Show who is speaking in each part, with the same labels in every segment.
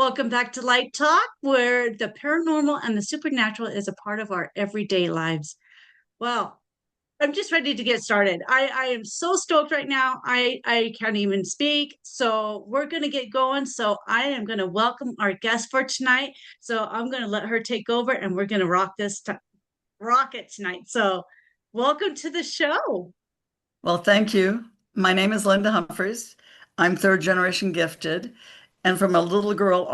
Speaker 1: Welcome back to Light Talk, where the paranormal and the supernatural is a part of our everyday lives. Well, I'm just ready to get started. I am so stoked right now. I can't even speak. So we're gonna get going. So I am gonna welcome our guest for tonight. So I'm gonna let her take over, and we're gonna rock it tonight. So welcome to the show.
Speaker 2: Well, thank you. My name is Linda Humphries. I'm third generation gifted. And from a little girl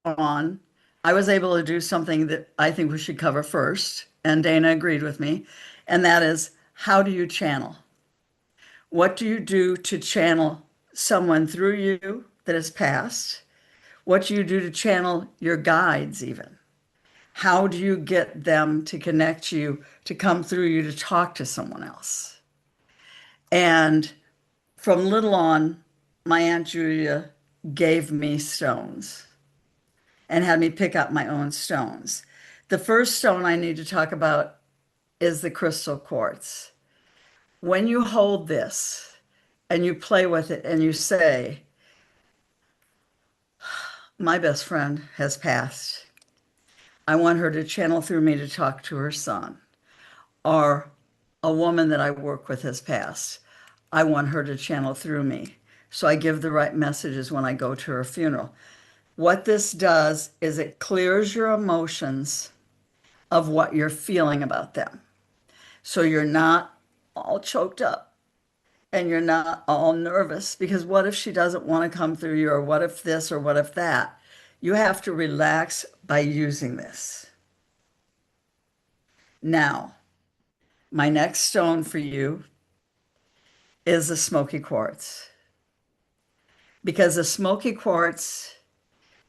Speaker 2: on, I was able to do something that I think we should cover first. And Dana agreed with me. And that is, how do you channel? What do you do to channel someone through you that has passed? What do you do to channel your guides, even? How do you get them to connect you, to come through you, to talk to someone else? And from little on, my Aunt Julia gave me stones and had me pick up my own stones. The first stone I need to talk about is the crystal quartz. When you hold this and you play with it and you say, my best friend has passed. I want her to channel through me to talk to her son. Or a woman that I work with has passed. I want her to channel through me. So I give the right messages when I go to her funeral. What this does is it clears your emotions of what you're feeling about them. So you're not all choked up and you're not all nervous because what if she doesn't want to come through you, or what if this, or what if that? You have to relax by using this. Now, my next stone for you is the smoky quartz. Because the smoky quartz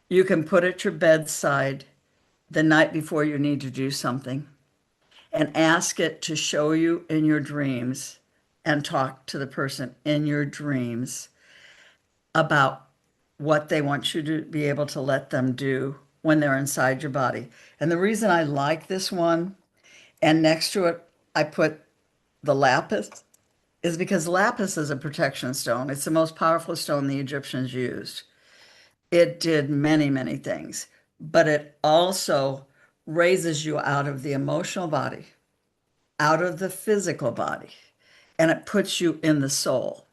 Speaker 2: you can put at your bedside the night before you need to do something and ask it to show you in your dreams and talk to the person in your dreams about what they want you to be able to let them do when they're inside your body. And the reason I like this one, and next to it, I put the lapis, is because lapis is a protection stone. It's the most powerful stone the Egyptians used. It did many, many things, but it also raises you out of the emotional body, out of the physical body, and it puts you in the soul,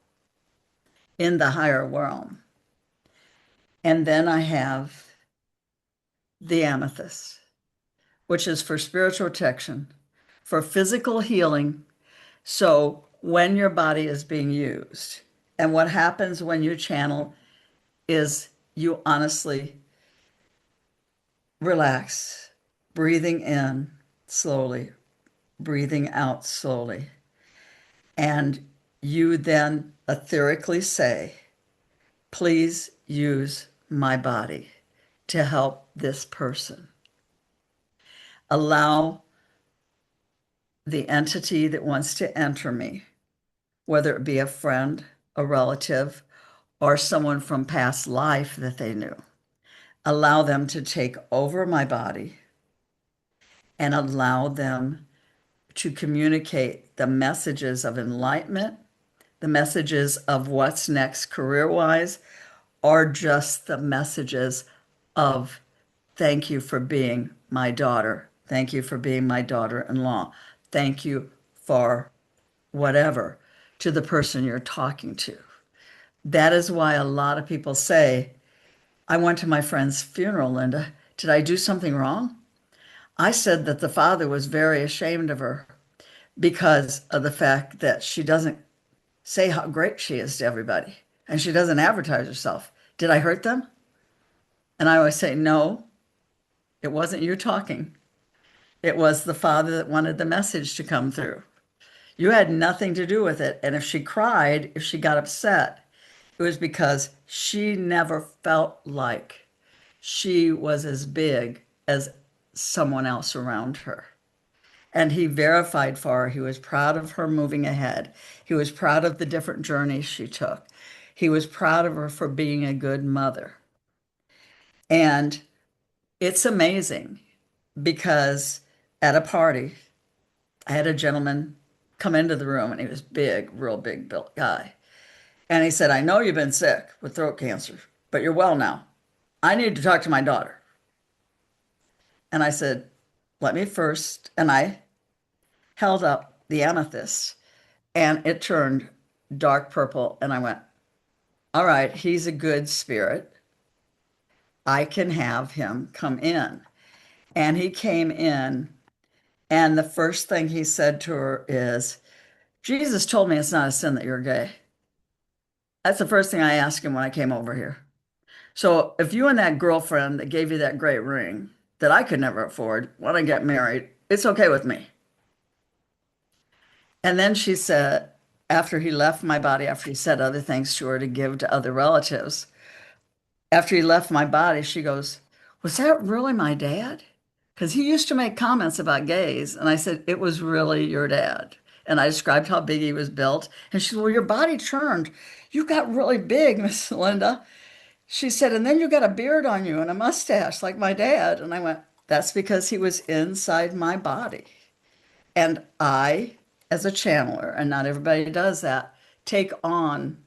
Speaker 2: in the higher realm. And then I have the amethyst, which is for spiritual protection, for physical healing. So when your body is being used, and what happens when you channel is you honestly relax, breathing in slowly, breathing out slowly. And you then etherically say, please use my body to help this person. Allow the entity that wants to enter me, whether it be a friend, a relative, or someone from past life that they knew, allow them to take over my body and allow them to communicate the messages of enlightenment, the messages of what's next career-wise, or just the messages of thank you for being my daughter. Thank you for being my daughter-in-law. Thank you for whatever to the person you're talking to. That is why a lot of people say, I went to my friend's funeral, Linda. Did I do something wrong? I said that the father was very ashamed of her because of the fact that she doesn't say how great she is to everybody and she doesn't advertise herself. Did I hurt them? And I always say, no, it wasn't you talking. It was the father that wanted the message to come through. You had nothing to do with it. And if she cried, if she got upset, it was because she never felt like she was as big as someone else around her. And he verified for her. He was proud of her moving ahead. He was proud of the different journeys she took. He was proud of her for being a good mother. And it's amazing because at a party, I had a gentleman come into the room and he was big, real big built guy. And he said, I know you've been sick with throat cancer, but you're well now. I need to talk to my daughter. And I said, let me first. And I held up the amethyst and it turned dark purple. And I went, all right, he's a good spirit. I can have him come in. And he came in. And the first thing he said to her is, Jesus told me it's not a sin that you're gay. That's the first thing I asked him when I came over here. So if you and that girlfriend that gave you that great ring that I could never afford want to get married, it's okay with me. And then she said, after he left my body, after he said other things to her to give to other relatives, after he left my body, she goes, was that really my dad? Because he used to make comments about gays. And I said, it was really your dad. And I described how big he was built. And she said, well, your body turned. You got really big, Miss Linda. She said, and then you got a beard on you and a mustache like my dad. And I went, that's because he was inside my body. And I, as a channeler, and not everybody does that, take on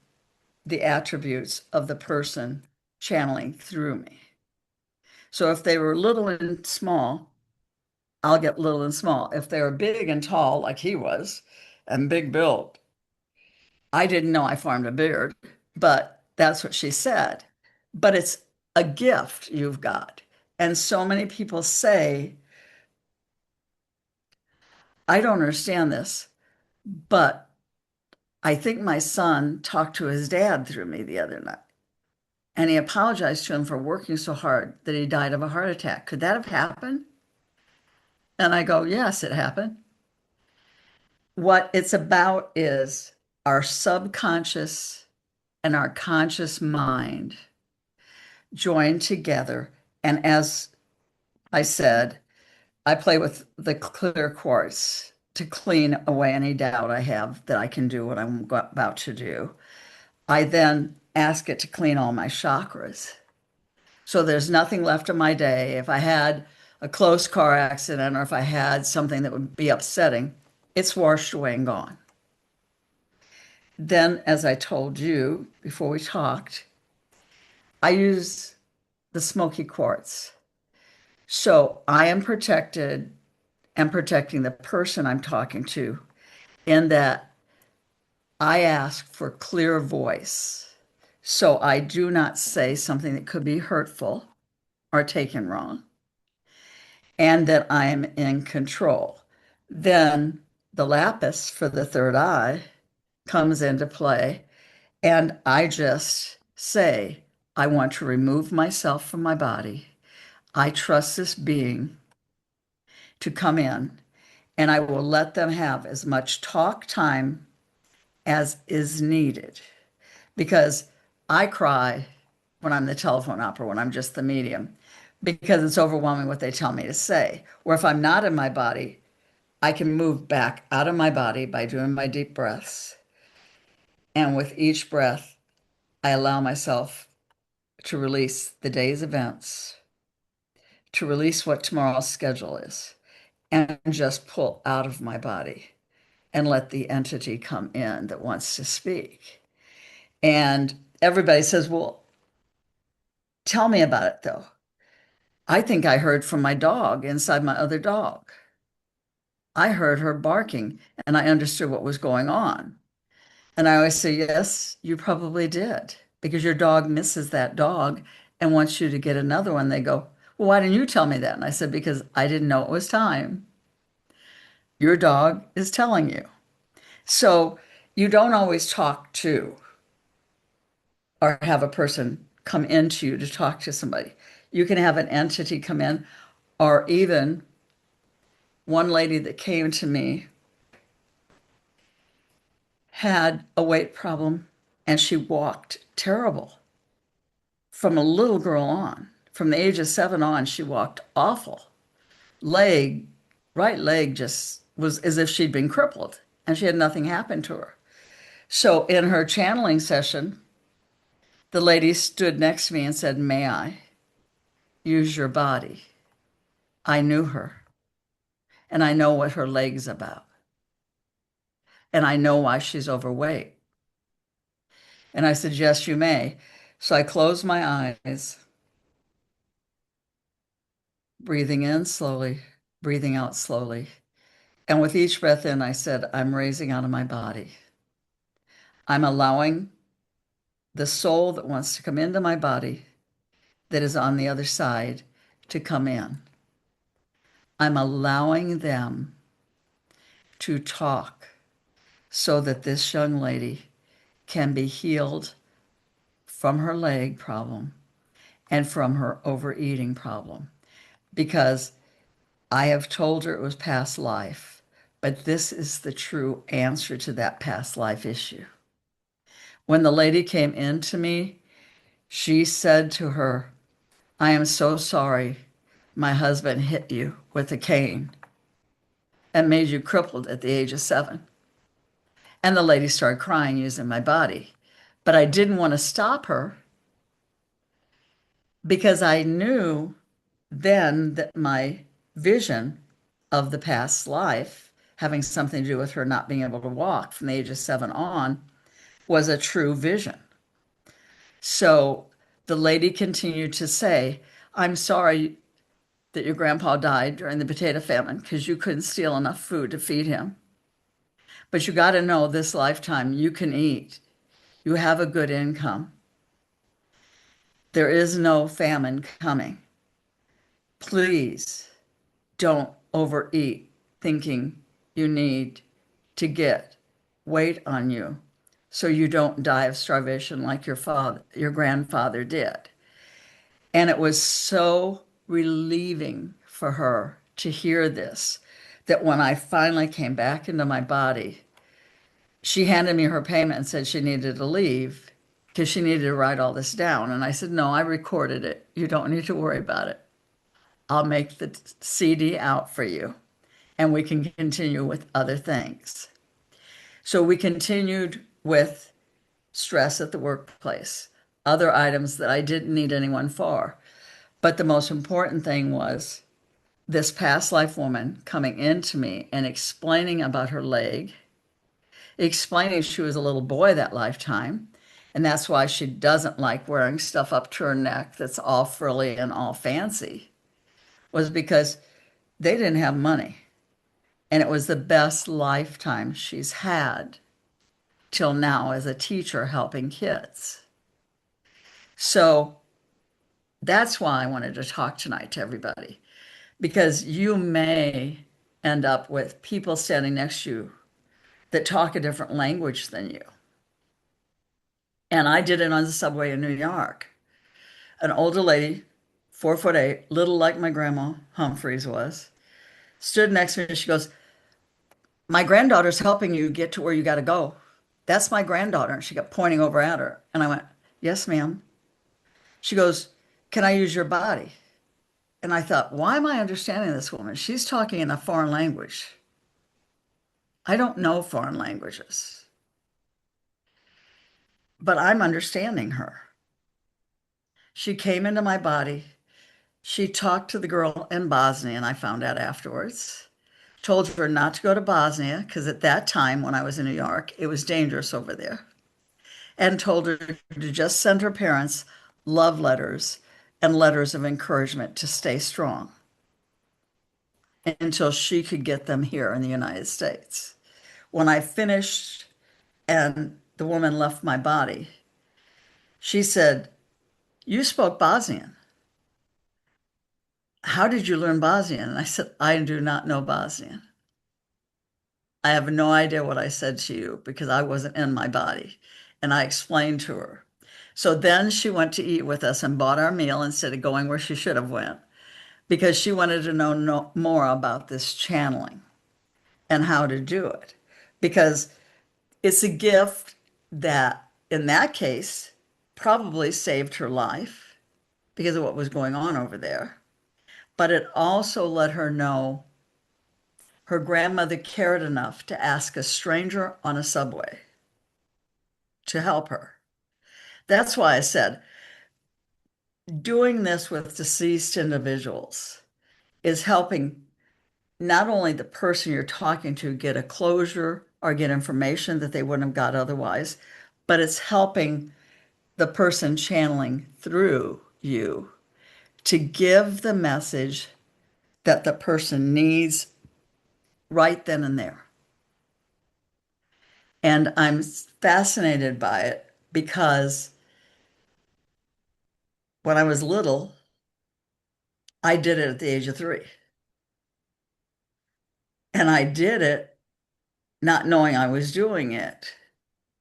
Speaker 2: the attributes of the person channeling through me. So if they were little and small, I'll get little and small. If they were big and tall, like he was, and big built, I didn't know I formed a beard, but that's what she said. But it's a gift you've got. And so many people say, I don't understand this, but I think my son talked to his dad through me the other night. And he apologized to him for working so hard that he died of a heart attack. Could that have happened? And I go, yes, it happened. What it's about is our subconscious and our conscious mind joined together. And as I said, I play with the clear quartz to clean away any doubt I have that I can do what I'm about to do. I then ask it to clean all my chakras. So there's nothing left of my day. If I had a close car accident or if I had something that would be upsetting, it's washed away and gone. Then, as I told you before we talked, I use the smoky quartz. So I am protected and protecting the person I'm talking to in that I ask for clear voice. So I do not say something that could be hurtful or taken wrong, and that I'm in control. Then the lapis for the third eye comes into play, and I just say, I want to remove myself from my body. I trust this being to come in, and I will let them have as much talk time as is needed because I cry when I'm the telephone operator, when I'm just the medium, because it's overwhelming what they tell me to say. Or if I'm not in my body, I can move back out of my body by doing my deep breaths. And with each breath, I allow myself to release the day's events, to release what tomorrow's schedule is, and just pull out of my body and let the entity come in that wants to speak. And everybody says, well, tell me about it though. I think I heard from my dog inside my other dog. I heard her barking and I understood what was going on. And I always say, yes, you probably did because your dog misses that dog and wants you to get another one. They go, well, why didn't you tell me that? And I said, because I didn't know it was time. Your dog is telling you. So you don't always talk to or have a person come into you to talk to somebody. You can have an entity come in, or even one lady that came to me had a weight problem and she walked terrible from a little girl on. From the age of 7 on, she walked awful. Leg, right leg just was as if she'd been crippled and she had nothing happen to her. So in her channeling session, the lady stood next to me and said, may I use your body? I knew her and I know what her leg's about. And I know why she's overweight. And I said, yes, you may. So I closed my eyes breathing in slowly, breathing out slowly. And with each breath in, I said, I'm raising out of my body. I'm allowing the soul that wants to come into my body that is on the other side to come in. I'm allowing them to talk so that this young lady can be healed from her leg problem and from her overeating problem. Because I have told her it was past life, but this is the true answer to that past life issue. When the lady came in to me, she said to her, I am so sorry my husband hit you with a cane and made you crippled at the age of 7. And the lady started crying using my body. But I didn't want to stop her because I knew then that my vision of the past life, having something to do with her not being able to walk from the age of 7 on, was a true vision. So the lady continued to say, I'm sorry that your grandpa died during the potato famine because you couldn't steal enough food to feed him. But you got to know this lifetime you can eat. You have a good income. There is no famine coming. Please don't overeat thinking you need to get weight on you so you don't die of starvation like your grandfather did. And it was so relieving for her to hear this, that when I finally came back into my body, she handed me her payment and said she needed to leave because she needed to write all this down. And I said, no, I recorded it. You don't need to worry about it. I'll make the CD out for you and we can continue with other things. So we continued with stress at the workplace, other items that I didn't need anyone for. But the most important thing was this past life woman coming into me and explaining about her leg, explaining she was a little boy that lifetime, and that's why she doesn't like wearing stuff up to her neck that's all frilly and all fancy, was because they didn't have money. And it was the best lifetime she's had till now as a teacher helping kids. So that's why I wanted to talk tonight to everybody, because you may end up with people standing next to you that talk a different language than you. And I did it on the subway in New York. An older lady, 4'8", little like my grandma Humphries was, stood next to me and she goes, my granddaughter's helping you get to where you got to go. That's my granddaughter. And she kept pointing over at her. And I went, yes, ma'am. She goes, can I use your body? And I thought, why am I understanding this woman? She's talking in a foreign language. I don't know foreign languages, but I'm understanding her. She came into my body. She talked to the girl in Bosnia, and I found out afterwards. Told her not to go to Bosnia because at that time when I was in New York, it was dangerous over there. And told her to just send her parents love letters and letters of encouragement to stay strong until she could get them here in the United States. When I finished and the woman left my body, she said, you spoke Bosnian. How did you learn Bosnian? And I said, I do not know Bosnian. I have no idea what I said to you because I wasn't in my body. And I explained to her. So then she went to eat with us and bought our meal instead of going where she should have went because she wanted to know more about this channeling and how to do it. Because it's a gift that, in that case, probably saved her life because of what was going on over there. But it also let her know her grandmother cared enough to ask a stranger on a subway to help her. That's why I said doing this with deceased individuals is helping not only the person you're talking to get a closure or get information that they wouldn't have got otherwise, but it's helping the person channeling through you to give the message that the person needs right then and there. And I'm fascinated by it because when I was little, I did it at the age of 3. And I did it not knowing I was doing it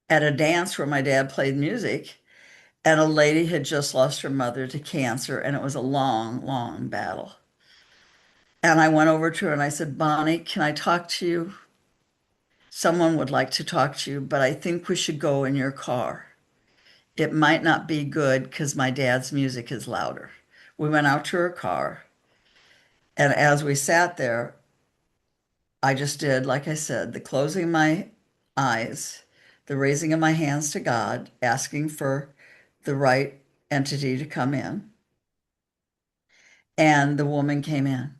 Speaker 2: at a dance where my dad played music. And a lady had just lost her mother to cancer, and it was a long, long battle. And I went over to her and I said, Bonnie, can I talk to you? Someone would like to talk to you, but I think we should go in your car. It might not be good because my dad's music is louder. We went out to her car, and as we sat there, I just did, like I said, the closing my eyes, the raising of my hands to God, asking for the right entity to come in. And the woman came in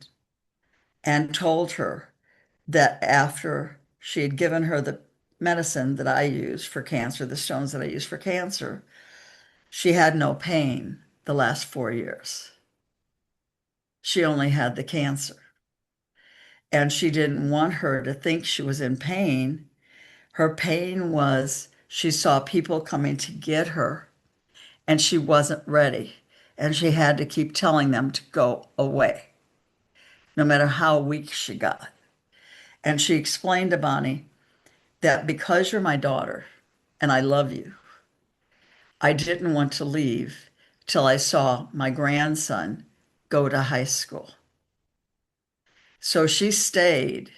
Speaker 2: and told her that after she had given her the medicine that I use for cancer, the stones that I use for cancer, she had no pain the last 4 years. She only had the cancer. And she didn't want her to think she was in pain. Her pain was she saw people coming to get her and she wasn't ready. And she had to keep telling them to go away, no matter how weak she got. And she explained to Bonnie that because you're my daughter and I love you, I didn't want to leave till I saw my grandson go to high school. So she stayed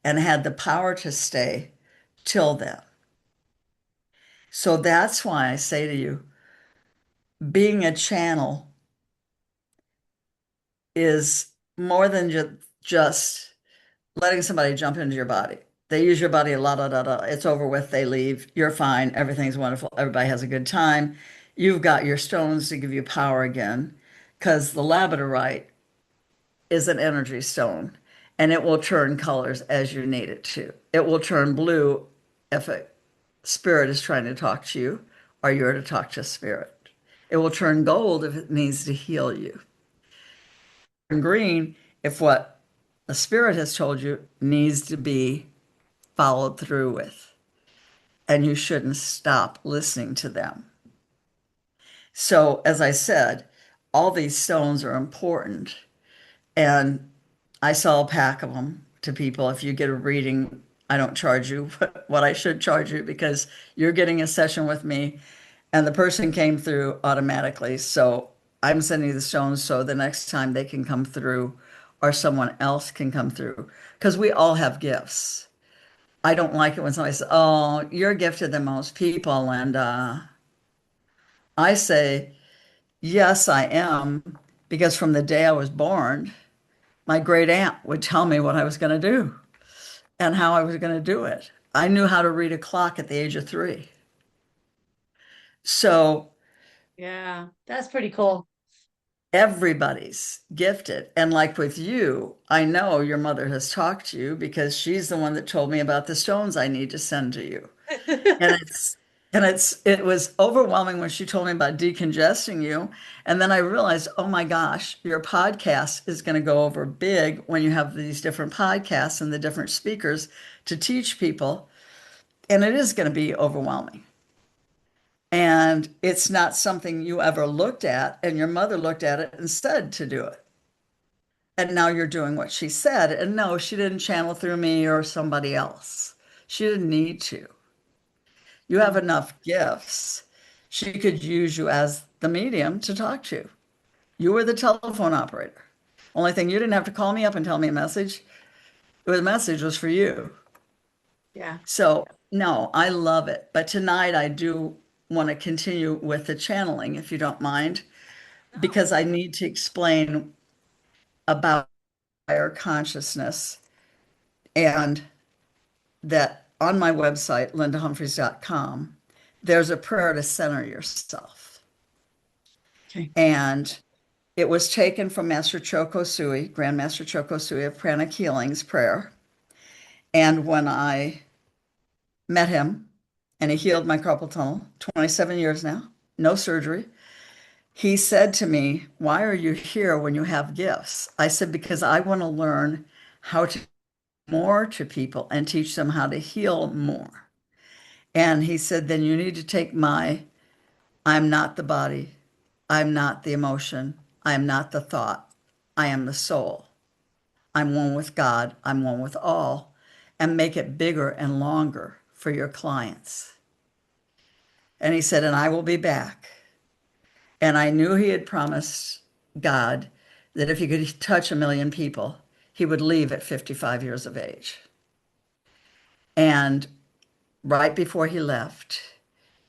Speaker 2: and had the power to stay till then. So that's why I say to you, being a channel is more than just letting somebody jump into your body. They use your body a lot, it's over with, they leave, you're fine, everything's wonderful, everybody has a good time. You've got your stones to give you power again, because the labradorite is an energy stone and it will turn colors as you need it to. It will turn blue if a spirit is trying to talk to you or you're to talk to spirit. It will turn gold if it needs to heal you. And green if what a spirit has told you needs to be followed through with. And you shouldn't stop listening to them. So, as I said, all these stones are important. And I sell a pack of them to people. If you get a reading, I don't charge you what I should charge you because you're getting a session with me and the person came through automatically. So I'm sending you the stones so the next time they can come through or someone else can come through because we all have gifts. I don't like it when somebody says, "Oh, you're gifted than most people," and I say, "Yes, I am," because from the day I was born, my great aunt would tell me what I was going to do and how I was going to do it. I knew how to read a clock at the age of 3. So
Speaker 1: Yeah, that's pretty cool.
Speaker 2: everybody's gifted. And like with you, I know your mother has talked to you because she's the one that told me about the stones I need to send to you. And it was overwhelming when she told me about decongesting you. And then I realized, oh my gosh, your podcast is going to go over big when you have these different podcasts and the different speakers to teach people. And it is going to be overwhelming. And it's not something you ever looked at, and your mother looked at it and said to do it. And now you're doing what she said. And no, she didn't channel through me or somebody else. She didn't need to. You have
Speaker 1: No.
Speaker 2: enough gifts. She could use you as the medium to talk to. You were the telephone operator. Only thing, you didn't have to call me up and tell me a message. The message was for you.
Speaker 1: Yeah.
Speaker 2: So, no, I love it. But tonight I do want to continue with the channeling, if you don't mind,
Speaker 1: No.
Speaker 2: because I need to explain about higher consciousness and that on my website, lindahumphries.com, there's a prayer to center yourself.
Speaker 1: Okay.
Speaker 2: And it was taken from Master Choco Sui, Grandmaster Choco Sui of Pranic Healing's prayer. And when I met him, and he healed my carpal tunnel, 27 years now, no surgery. He said to me, "Why are you here when you have gifts?" I said, "Because I want to learn how to more to people and teach them how to heal more." And he said, "Then you need to take my, I'm not the body, I'm not the emotion, I am not the thought, I am the soul. I'm one with God, I'm one with all, and make it bigger and longer for your clients." And he said, "And I will be back." And I knew he had promised God that if he could touch 1 million people, he would leave at 55 years of age. And right before he left,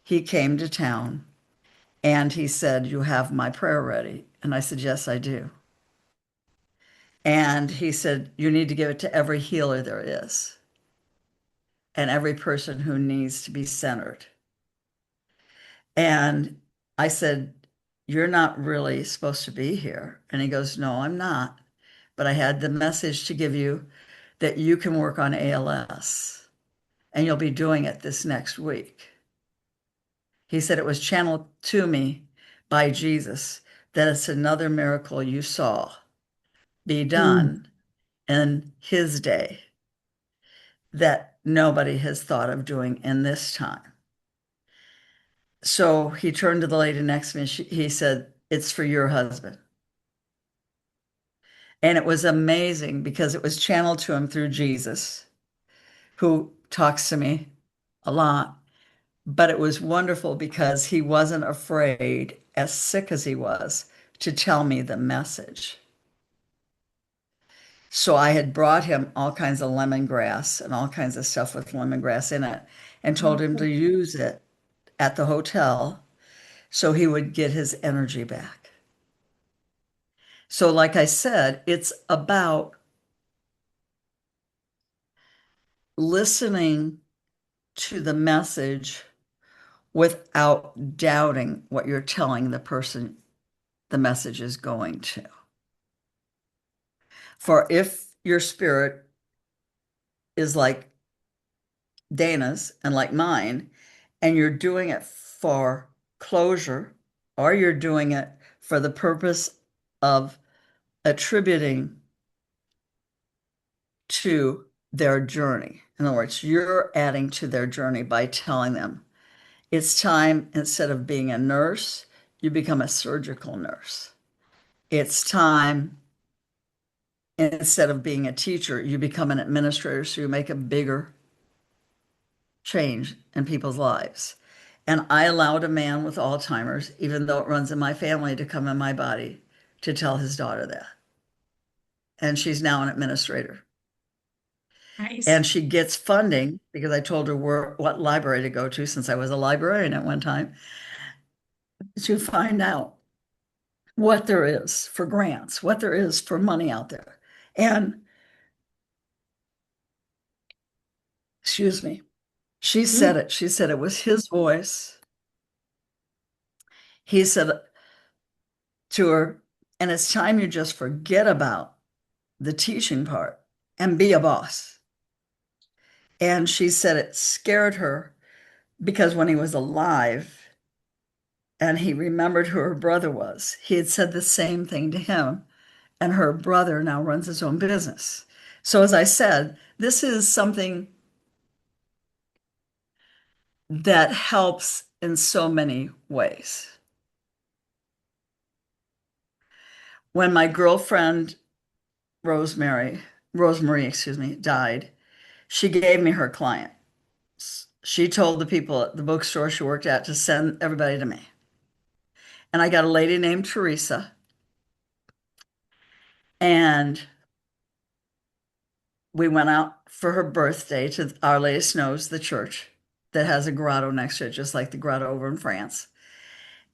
Speaker 2: he came to town and he said, "You have my prayer ready?" And I said, "Yes, I do." And he said, "You need to give it to every healer there is and every person who needs to be centered." And I said, "You're not really supposed to be here." And he goes, "No, I'm not. But I had the message to give you that you can work on ALS and you'll be doing it this next week." He said it was channeled to me by Jesus that it's another miracle you saw be
Speaker 1: Mm.
Speaker 2: done in his day that nobody has thought of doing in this time. So he turned to the lady next to me. He said, "It's for your husband." And it was amazing because it was channeled to him through Jesus, who talks to me a lot. But it was wonderful because he wasn't afraid, as sick as he was, to tell me the message. So I had brought him all kinds of lemongrass and all kinds of stuff with lemongrass in it and told him to use it at the hotel so he would get his energy back. So, like I said, it's about listening to the message without doubting what you're telling the person the message is going to. For if your spirit is like Dana's and like mine, and you're doing it for closure, or you're doing it for the purpose of attributing to their journey. In other words, you're adding to their journey by telling them it's time, instead of being a nurse, you become a surgical nurse. It's time, instead of being a teacher, you become an administrator, so you make a bigger change in people's lives. And I allowed a man with Alzheimer's, even though it runs in my family, to come in my body to tell his daughter that. And she's now an administrator.
Speaker 1: Nice.
Speaker 2: And she gets funding because I told her what library to go to, since I was a librarian at one time, to find out what there is for grants, what there is for money out there. And excuse me, she
Speaker 1: Mm.
Speaker 2: said it. She said it was his voice. He said to her, "And it's time you just forget about the teaching part and be a boss." And she said it scared her because when he was alive and he remembered who her brother was, he had said the same thing to him. And her brother now runs his own business. So, as I said, this is something that helps in so many ways. When my girlfriend Rosemary, excuse me, died, she gave me her client. She told the people at the bookstore she worked at to send everybody to me. And I got a lady named Teresa, and we went out for her birthday to Our Lady of Snows, the church that has a grotto next to it, just like the grotto over in France.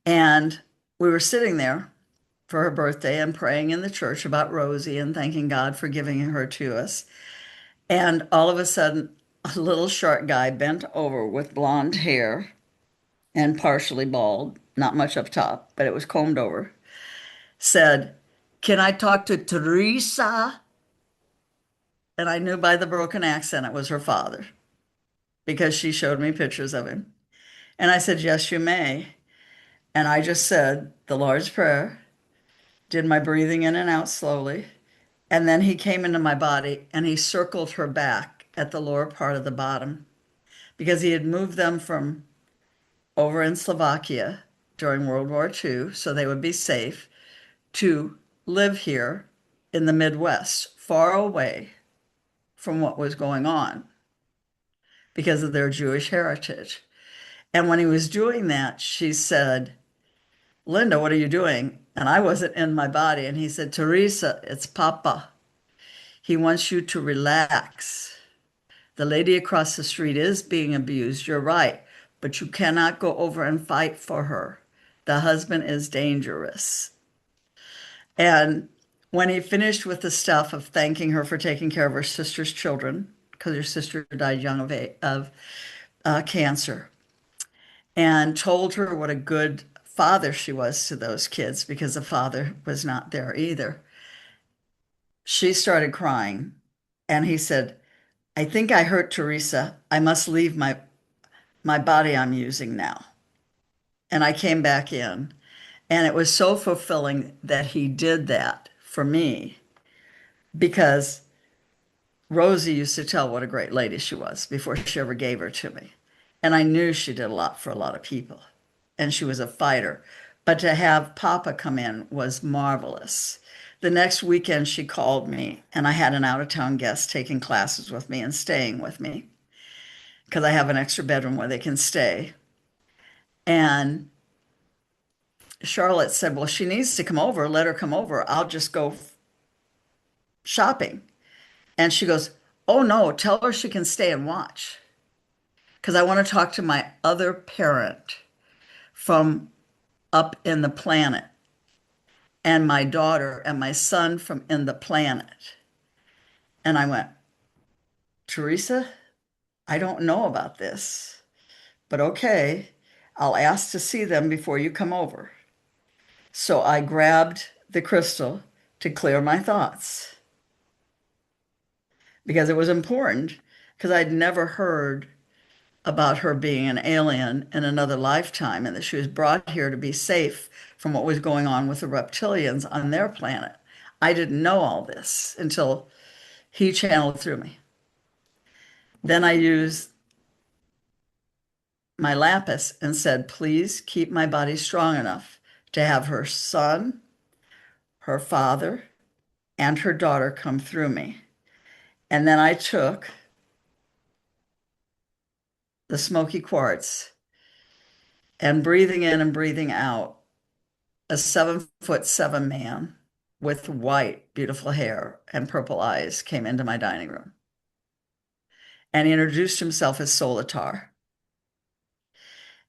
Speaker 2: And we were sitting there for her birthday and praying in the church about Rosie and thanking God for giving her to us. And all of a sudden, a little short guy bent over with blonde hair and partially bald, not much up top, but it was combed over, said, "Can I talk to Teresa?" And I knew by the broken accent it was her father because she showed me pictures of him. And I said, "Yes, you may." And I just said the Lord's Prayer, did my breathing in and out slowly. And then he came into my body and he circled her back at the lower part of the bottom because he had moved them from over in Slovakia during World War II so they would be safe to live here in the Midwest, far away from what was going on because of their Jewish heritage. And when he was doing that, she said, Linda, what are you doing? And I wasn't in my body. And he said, Teresa, it's Papa. He wants you to relax. The lady across the street is being abused. You're right. But you cannot go over and fight for her. The husband is dangerous. And when he finished with the stuff of thanking her for taking care of her sister's children, because her sister died young of cancer, and told her what a good father she was to those kids because the father was not there either, she started crying. And he said, I think I hurt Teresa. I must leave my body I'm using now. And I came back in. And it was so fulfilling that he did that for me because Rosie used to tell what a great lady she was before she ever gave her to me. And I knew she did a lot for a lot of people. And she was a fighter. But to have Papa come in was marvelous. The next weekend, she called me, and I had an out of town guest taking classes with me and staying with me because I have an extra bedroom where they can stay. And Charlotte said, well, she needs to come over. Let her come over. I'll just go shopping. And she goes, oh, no, tell her she can stay and watch because I want to talk to my other parent from up in the planet and my daughter and my son from in the planet. And I went, Teresa, I don't know about this, but okay, I'll ask to see them before you come over. So I grabbed the crystal to clear my thoughts because it was important because I'd never heard about her being an alien in another lifetime and that she was brought here to be safe from what was going on with the reptilians on their planet. I didn't know all this until he channeled through me. Then I used my lapis and said, please keep my body strong enough to have her son, her father, and her daughter come through me. And then I took the smoky quartz and breathing in and breathing out, a 7'7" man with white, beautiful hair and purple eyes came into my dining room. And he introduced himself as Solitar.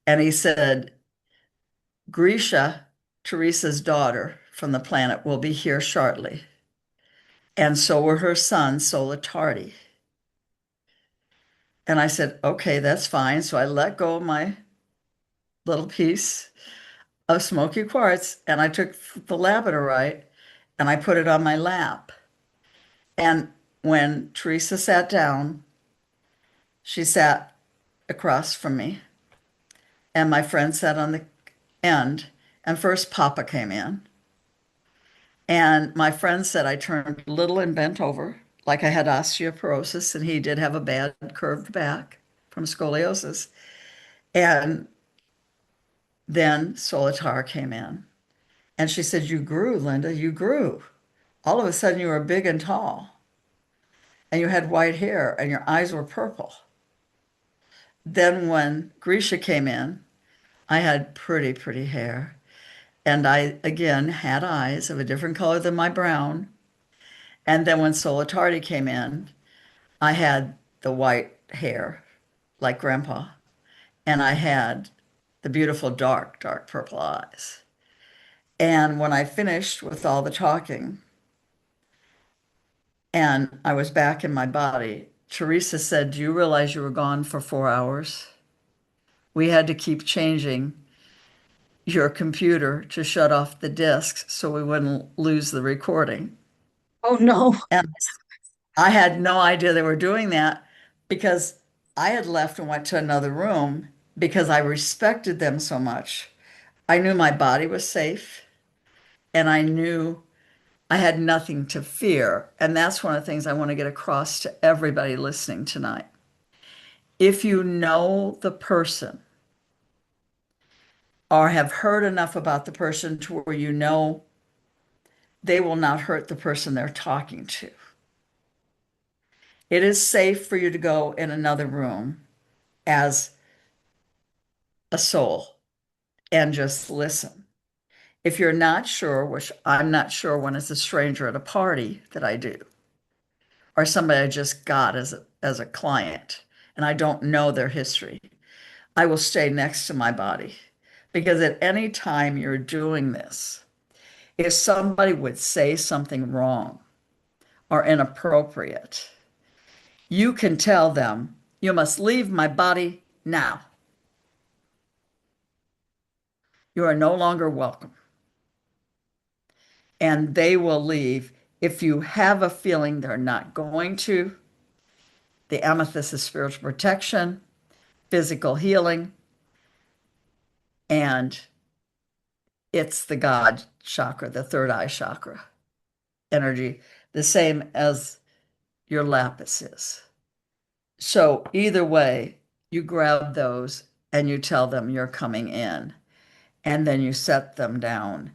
Speaker 2: And he said, Grisha, Teresa's daughter from the planet, will be here shortly. And so were her son, Solitardi. And I said, okay, that's fine. So I let go of my little piece of smoky quartz and I took the labradorite and I put it on my lap. And when Teresa sat down, she sat across from me and my friend sat on the end. And first Papa came in. And my friend said I turned little and bent over like I had osteoporosis, and he did have a bad curved back from scoliosis. And then Solitar came in. And she said, you grew, Linda, you grew. All of a sudden, you were big and tall, and you had white hair, and your eyes were purple. Then, when Grisha came in, I had pretty, pretty hair. And I, again, had eyes of a different color than my brown. And then, when Solitardi came in, I had the white hair like Grandpa, and I had the beautiful dark, dark purple eyes. And when I finished with all the talking and I was back in my body, Teresa said, do you realize you were gone for 4 hours? We had to keep changing your computer to shut off the disks so we wouldn't lose the recording.
Speaker 1: Oh no.
Speaker 2: And I had no idea they were doing that because I had left and went to another room because I respected them so much. I knew my body was safe and I knew I had nothing to fear. And that's one of the things I want to get across to everybody listening tonight. If you know the person or have heard enough about the person to where you know they will not hurt the person they're talking to, it is safe for you to go in another room as a soul and just listen. If you're not sure, which I'm not sure when it's a stranger at a party that I do, or somebody I just got as a client and I don't know their history, I will stay next to my body. Because at any time you're doing this, if somebody would say something wrong or inappropriate, you can tell them, you must leave my body now. You are no longer welcome. And they will leave. If you have a feeling they're not going to, the amethyst is spiritual protection, physical healing, and it's the God chakra, the third eye chakra energy, the same as your lapis is. So either way, you grab those and you tell them you're coming in, and then you set them down,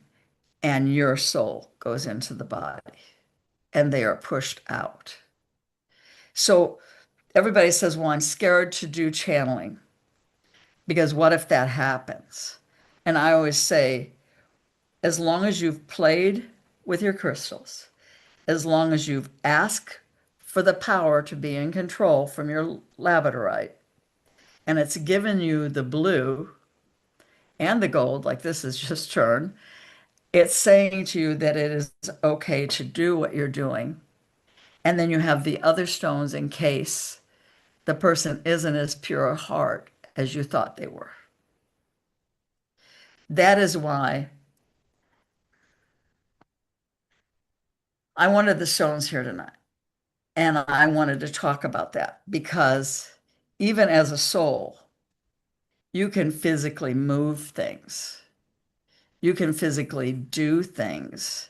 Speaker 2: and your soul goes into the body, and they are pushed out. So everybody says, well, I'm scared to do channeling because what if that happens? And I always say, as long as you've played with your crystals, as long as you've asked for the power to be in control from your labradorite, and it's given you the blue and the gold, like this is just turned, it's saying to you that it is okay to do what you're doing. And then you have the other stones in case the person isn't as pure a heart as you thought they were. That is why I wanted the stones here tonight. And I wanted to talk about that because even as a soul, you can physically move things. You can physically do things.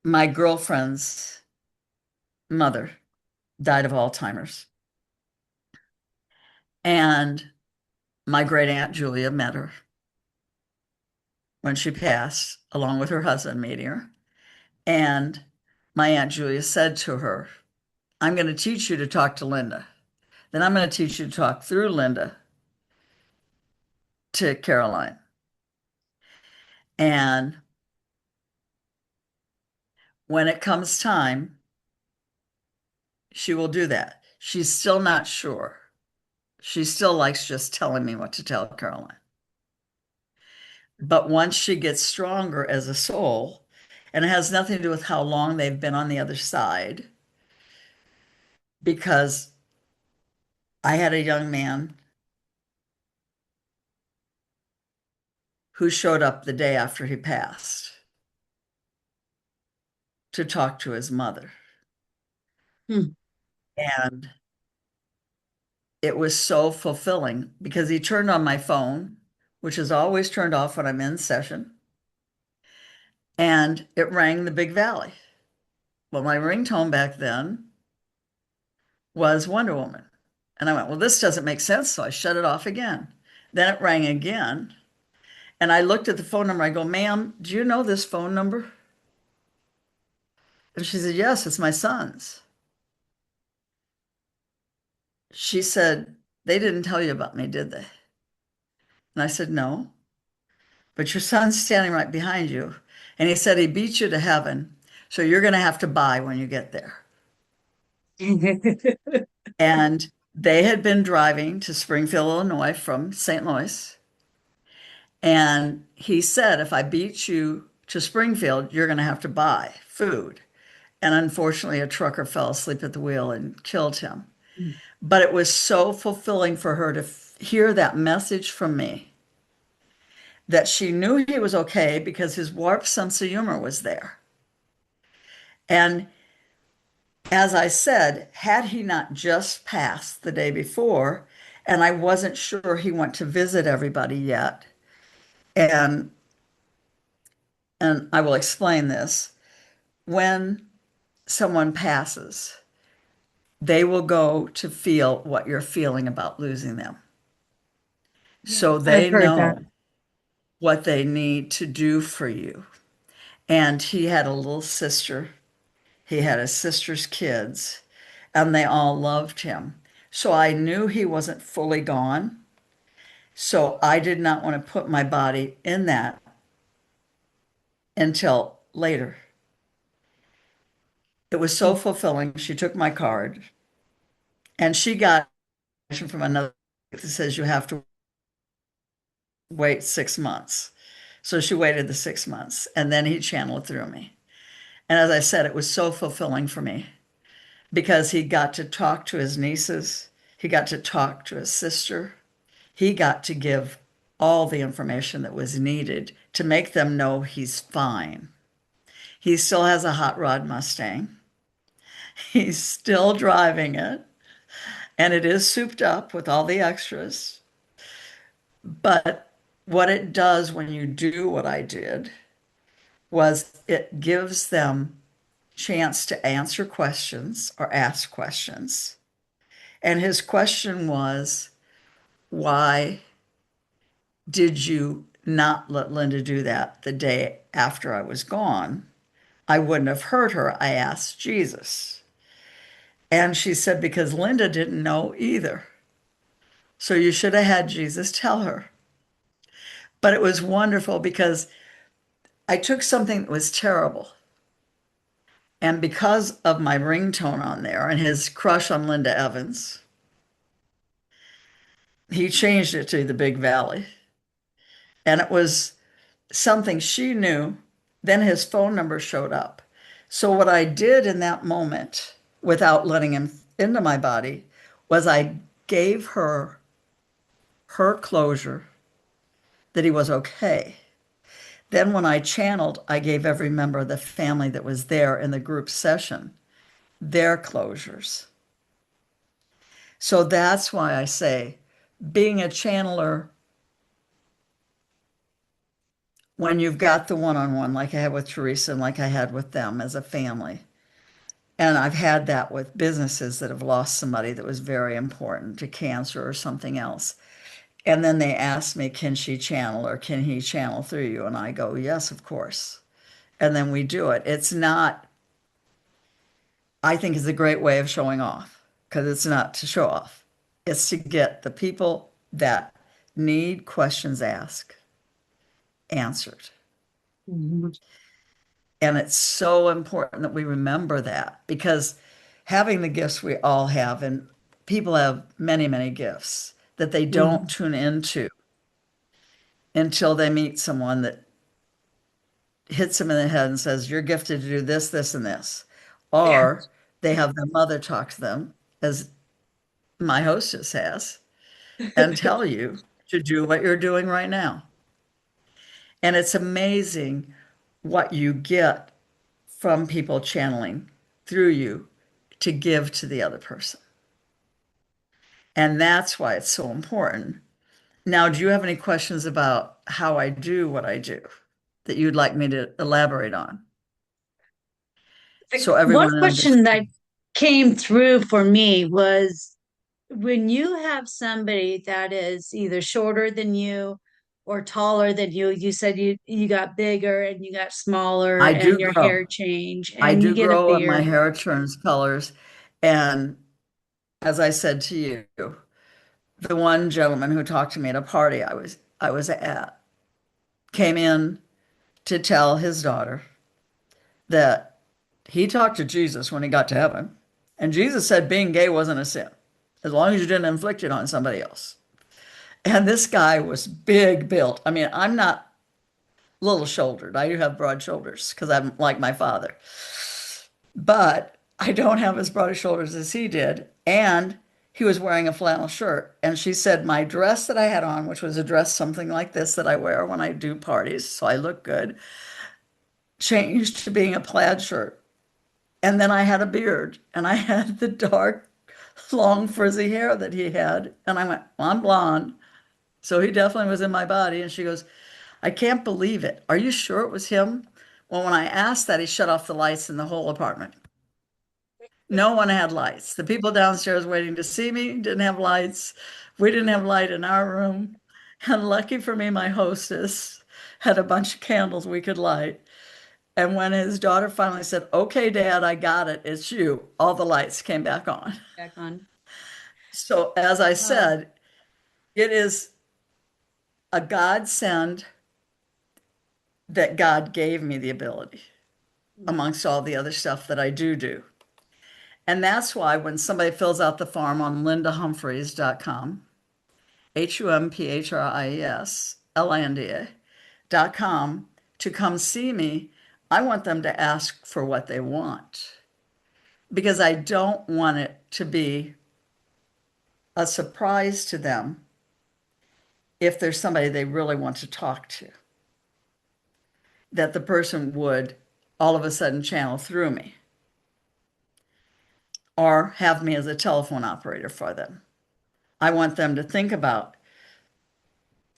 Speaker 2: My girlfriend's mother died of Alzheimer's. And my great aunt Julia met her when she passed, along with her husband meeting her. And my aunt Julia said to her, I'm going to teach you to talk to Linda. Then I'm going to teach you to talk through Linda to Caroline. And when it comes time, she will do that. She's still not sure. She still likes just telling me what to tell Caroline. But once she gets stronger as a soul, and it has nothing to do with how long they've been on the other side, because I had a young man who showed up the day after he passed to talk to his mother.
Speaker 1: Hmm.
Speaker 2: And it was so fulfilling because he turned on my phone, which is always turned off when I'm in session, and it rang the Big Valley. Well, my ringtone back then was Wonder Woman. And I went, well, this doesn't make sense. So I shut it off again. Then it rang again. And I looked at the phone number. I go, ma'am, do you know this phone number? And she said, yes, it's my son's. She said, they didn't tell you about me, did they? And I said, no, but your son's standing right behind you. And he said he beat you to heaven. So you're going to have to buy when you get there. And they had been driving to Springfield, Illinois from St. Louis. And he said, if I beat you to Springfield, you're going to have to buy food. And unfortunately, a trucker fell asleep at the wheel and killed him. But it was so fulfilling for her to hear that message from me that she knew he was okay because his warped sense of humor was there. And as I said, had he not just passed the day before, and I wasn't sure he went to visit everybody yet, And I will explain this. When someone passes, they will go to feel what you're feeling about losing them. So
Speaker 1: Yes, I've
Speaker 2: they
Speaker 1: heard that.
Speaker 2: know what they need to do for you. And he had a little sister. He had his sister's kids, and they all loved him. So I knew he wasn't fully gone. So I did not want to put my body in that until later. It was so fulfilling. She took my card and she got from another that says you have to wait 6 months. So she waited the 6 months and then he channeled through me. And as I said, it was so fulfilling for me because he got to talk to his nieces, he got to talk to his sister, he got to give all the information that was needed to make them know he's fine. He still has a hot rod Mustang. He's still driving it, and it is souped up with all the extras. But what it does when you do what I did was it gives them chance to answer questions or ask questions. And his question was, why did you not let Linda do that the day after I was gone? I wouldn't have hurt her. I asked Jesus. And she said, because Linda didn't know either. So you should have had Jesus tell her. But it was wonderful because I took something that was terrible. And because of my ringtone on there and his crush on Linda Evans, he changed it to the Big Valley. And it was something she knew. Then his phone number showed up. So what I did in that moment, without letting him into my body, was I gave her closure that he was okay. Then when I channeled, I gave every member of the family that was there in the group session their closures. So that's why I say being a channeler, when you've got the one-on-one, like I had with Teresa and like I had with them as a family, and I've had that with businesses that have lost somebody that was very important to cancer or something else. And then they ask me, can she channel or can he channel through you? And I go, yes, of course. And then we do it. It's not, I think it's a great way of showing off because it's not to show off. It's to get the people that need questions asked answered.
Speaker 1: Mhm.
Speaker 2: And it's so important that we remember that because having the gifts we all have, and people have many, many gifts that they don't
Speaker 1: Mhm.
Speaker 2: tune into until they meet someone that hits them in the head and says, you're gifted to do this, this, and this.
Speaker 1: Yeah.
Speaker 2: Or they have their mother talk to them, as my hostess has, and tell you to do what you're doing right now. And it's amazing what you get from people channeling through you to give to the other person. And that's why it's so important. Now, do you have any questions about how I do what I do that you'd like me to elaborate on? So
Speaker 1: One
Speaker 2: everyone
Speaker 1: question that
Speaker 2: understands.
Speaker 1: came through for me was when you have somebody that is either shorter than you or taller than you said you got bigger and you got smaller
Speaker 2: I
Speaker 1: and
Speaker 2: do
Speaker 1: your
Speaker 2: grow.
Speaker 1: hair changed
Speaker 2: I
Speaker 1: and you
Speaker 2: do
Speaker 1: get a
Speaker 2: grow and my
Speaker 1: beard.
Speaker 2: hair turns colors. And as I said to you, the one gentleman who talked to me at a party I was at came in to tell his daughter that he talked to Jesus when he got to heaven. And Jesus said being gay wasn't a sin, as long as you didn't inflict it on somebody else. And this guy was big built. I mean, I'm not little shouldered. I do have broad shoulders because I'm like my father. But I don't have as broad shoulders as he did. And he was wearing a flannel shirt. And she said, my dress that I had on, which was a dress something like this that I wear when I do parties, so I look good, changed to being a plaid shirt. And then I had a beard and I had the dark, long, frizzy hair that he had. And I went, well, I'm blonde. So he definitely was in my body. And she goes, I can't believe it. Are you sure it was him? Well, when I asked that, he shut off the lights in the whole apartment. No one had lights. The people downstairs waiting to see me didn't have lights. We didn't have light in our room. And lucky for me, my hostess had a bunch of candles we could light. And when his daughter finally said, "Okay, Dad, I got it. It's you," all the lights came back on.
Speaker 1: Back on.
Speaker 2: So, as I
Speaker 1: Oh,
Speaker 2: said, it is a godsend that God gave me the ability amongst all the other stuff that I do. And that's why when somebody fills out the form on lindahumphries.com, HUMPHRIES, LANDA.com, to come see me, I want them to ask for what they want because I don't want it to be a surprise to them if there's somebody they really want to talk to, that the person would all of a sudden channel through me or have me as a telephone operator for them. I want them to think about,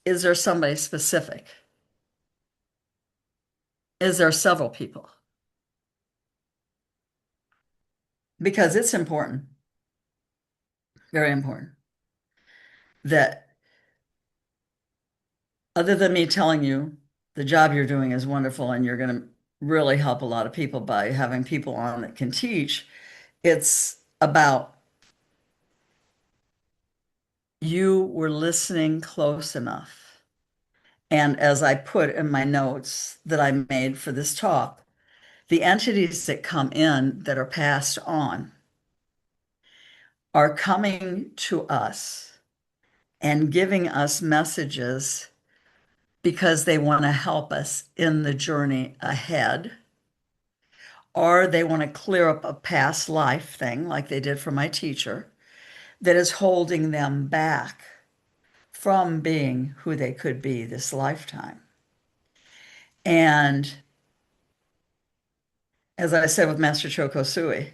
Speaker 2: is there somebody specific? Is there several people? Because it's important, very important, that other than me telling you the job you're doing is wonderful and you're going to really help a lot of people by having people on that can teach, it's about you were listening close enough. And as I put in my notes that I made for this talk, the entities that come in that are passed on are coming to us and giving us messages because they want to help us in the journey ahead, or they want to clear up a past life thing like they did for my teacher that is holding them back from being who they could be this lifetime. And as I said with Master Choco Sui,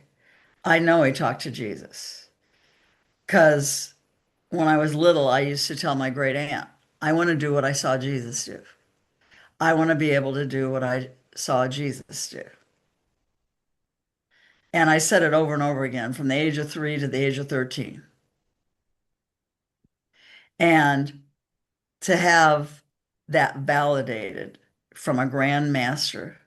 Speaker 2: I know he talked to Jesus because when I was little, I used to tell my great aunt, I want to do what I saw Jesus do. I want to be able to do what I saw Jesus do. And I said it over and over again from the age of 3 to the age of 13. And to have that validated from a grand master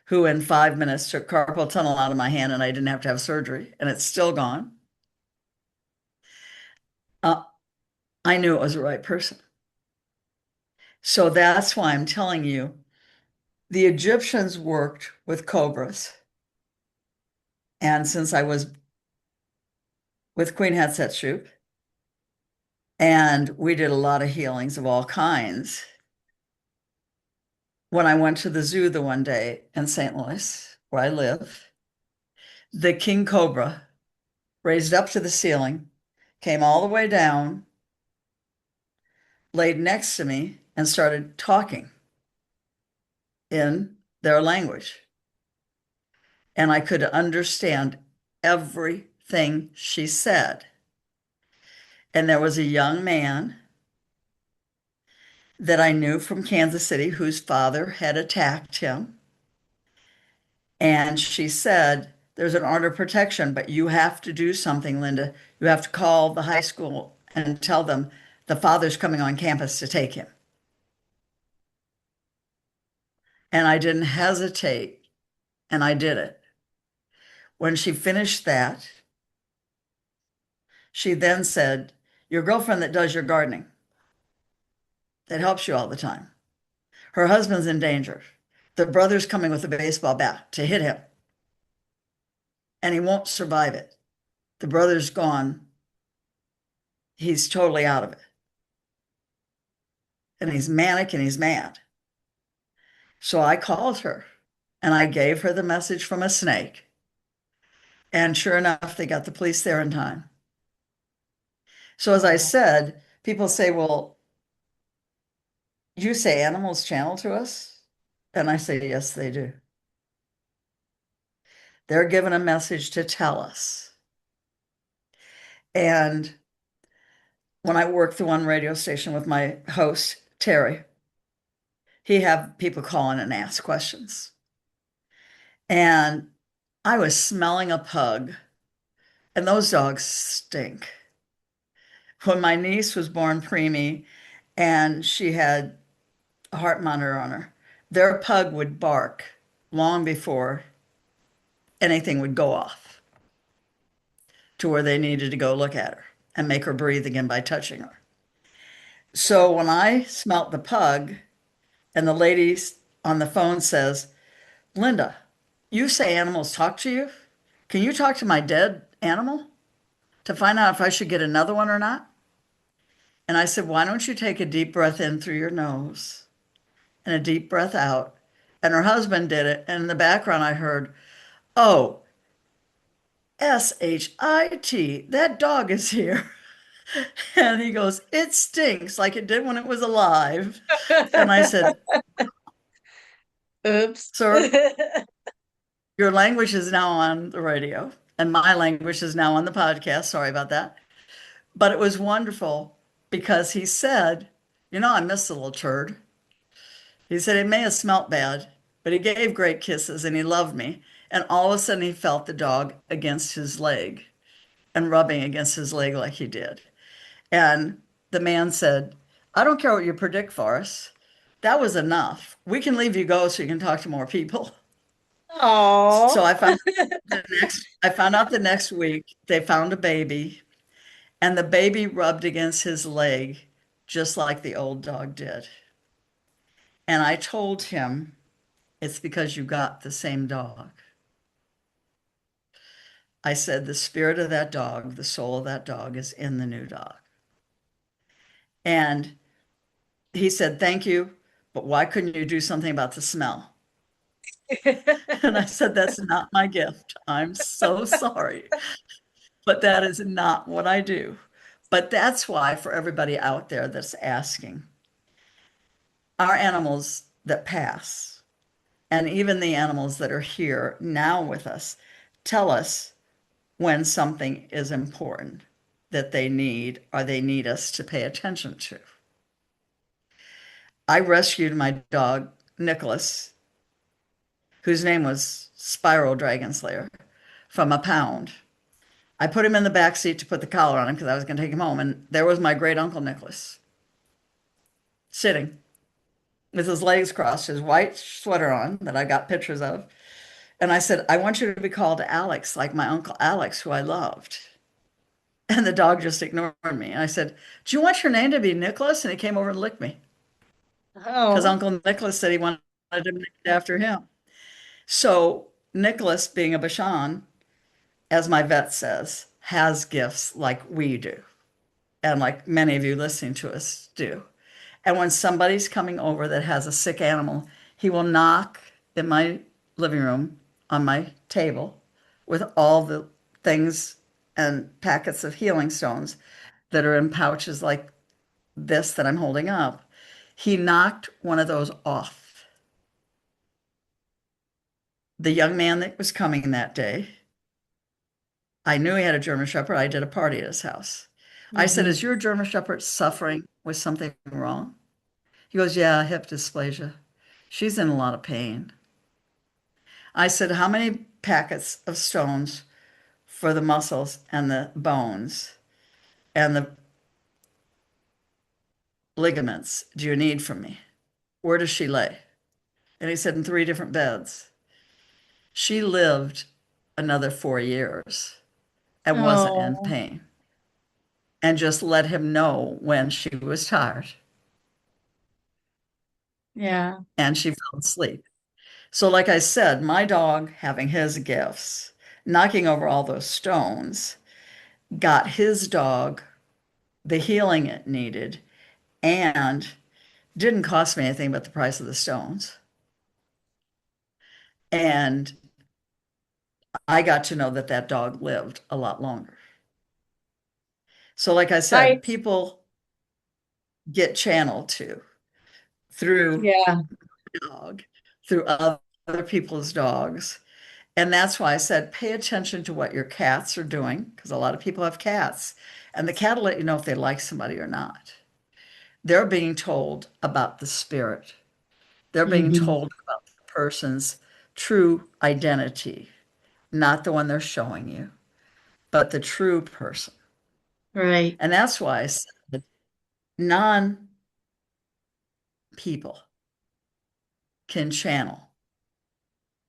Speaker 2: who in 5 minutes took carpal tunnel out of my hand and I didn't have to have surgery and it's still gone, uh, I knew it was the right person. So that's why I'm telling you, the Egyptians worked with cobras. And since I was with Queen Hatshepsut, and we did a lot of healings of all kinds, when I went to the zoo the one day in St. Louis, where I live, the king cobra raised up to the ceiling, came all the way down, laid next to me, and started talking in their language. And I could understand everything she said. And there was a young man that I knew from Kansas City whose father had attacked him. And she said, there's an order of protection, but you have to do something, Linda. You have to call the high school and tell them the father's coming on campus to take him. And I didn't hesitate, and I did it. When she finished that, she then said, your girlfriend that does your gardening, that helps you all the time, her husband's in danger. The brother's coming with a baseball bat to hit him, and he won't survive it. The brother's gone. He's totally out of it. And he's manic and he's mad. So I called her and I gave her the message from a snake. And sure enough, they got the police there in time. So as I
Speaker 1: wow.
Speaker 2: said, people say, well, you say animals channel to us? And I say, yes, they do. They're given a message to tell us. And when I worked the one radio station with my host, Terry, He have people call in and ask questions. And I was smelling a pug, and those dogs stink. When my niece was born preemie and she had a heart monitor on her, their pug would bark long before anything would go off to where they needed to go look at her and make her breathe again by touching her. So when I smelt the pug and the lady on the phone says, Linda, you say animals talk to you? Can you talk to my dead animal to find out if I should get another one or not? And I said, why don't you take a deep breath in through your nose and a deep breath out? And her husband did it. And in the background, I heard, oh, Shit, that dog is here. And he goes, it stinks like it did when it was alive. And I said,
Speaker 1: Oops.
Speaker 2: sir, your language is now on the radio, and my language is now on the podcast. Sorry about that. But it was wonderful because he said, I miss the little turd. He said it may have smelt bad, but he gave great kisses and he loved me. And all of a sudden, he felt the dog against his leg and rubbing against his leg like he did. And the man said, I don't care what you predict for us. That was enough. We can leave you go so you can talk to more people.
Speaker 1: Oh.
Speaker 2: So I found out the next week they found a baby, and the baby rubbed against his leg just like the old dog did. And I told him, it's because you got the same dog. I said, the spirit of that dog, the soul of that dog is in the new dog. And he said, thank you, but why couldn't you do something about the smell? And I said, that's not my gift. I'm so sorry, but that is not what I do. But that's why, for everybody out there that's asking, our animals that pass, and even the animals that are here now with us, tell us when something is important that they need or they need us to pay attention to. I rescued my dog, Nicholas, whose name was Spiral Dragon Slayer, from a pound. I put him in the back seat to put the collar on him because I was going to take him home. And there was my great uncle Nicholas sitting with his legs crossed, his white sweater on that I got pictures of. And I said, I want you to be called Alex, like my uncle Alex, who I loved. And the dog just ignored me. And I said, do you want your name to be Nicholas? And he came over and licked me because
Speaker 1: Oh.
Speaker 2: Uncle Nicholas said he wanted to name it after him. So Nicholas, being a Bashan, as my vet says, has gifts like we do, and like many of you listening to us do. And when somebody's coming over that has a sick animal, he will knock in my living room on my table with all the things and packets of healing stones that are in pouches like this that I'm holding up. He knocked one of those off. The young man that was coming that day, I knew he had a German Shepherd. I did a party at his house. I said,
Speaker 1: Mhm.
Speaker 2: is your German Shepherd suffering with something wrong? He goes, yeah, hip dysplasia. She's in a lot of pain. I said, how many packets of stones for the muscles and the bones and the ligaments do you need from me? Where does she lay? And he said, in 3 different beds. She lived another 4 years and wasn't in
Speaker 1: Oh.
Speaker 2: pain and just let him know when she was tired
Speaker 1: Yeah.
Speaker 2: and she fell asleep. So, like I said, my dog having his gifts, knocking over all those stones, got his dog the healing it needed and didn't cost me anything but the price of the stones. And I got to know that that dog lived a lot longer. So, like I
Speaker 1: I,
Speaker 2: said, people get channeled to through
Speaker 1: yeah.
Speaker 2: dog, through other people's dogs. And that's why I said pay attention to what your cats are doing, because a lot of people have cats, and the cat will let you know if they like somebody or not. They're being told about the spirit. They're being
Speaker 1: Hmm.
Speaker 2: told about the person's true identity, not the one they're showing you, but the true person.
Speaker 1: Right.
Speaker 2: And that's why I said non people can channel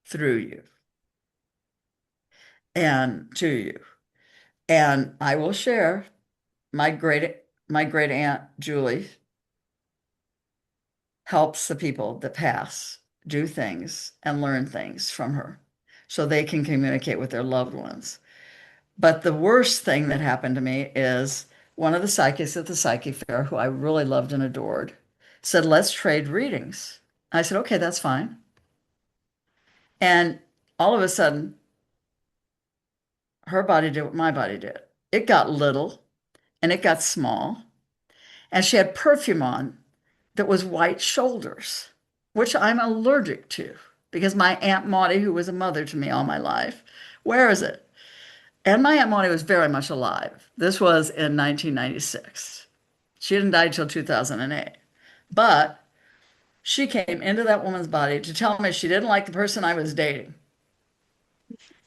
Speaker 2: through you and to you. And I will share my great aunt Julie helps the people that pass do things and learn things from her so they can communicate with their loved ones. But the worst thing that happened to me is one of the psychics at the psychic fair, who I really loved and adored, said, let's trade readings. I said, okay, that's fine. And all of a sudden, her body did what my body did. It got little and it got small. And she had perfume on that was white shoulders, which I'm allergic to because my Aunt Maudie, who was a mother to me all my life, wears it. And my Aunt Maudie was very much alive. This was in 1996. She didn't die until 2008. But she came into that woman's body to tell me she didn't like the person I was dating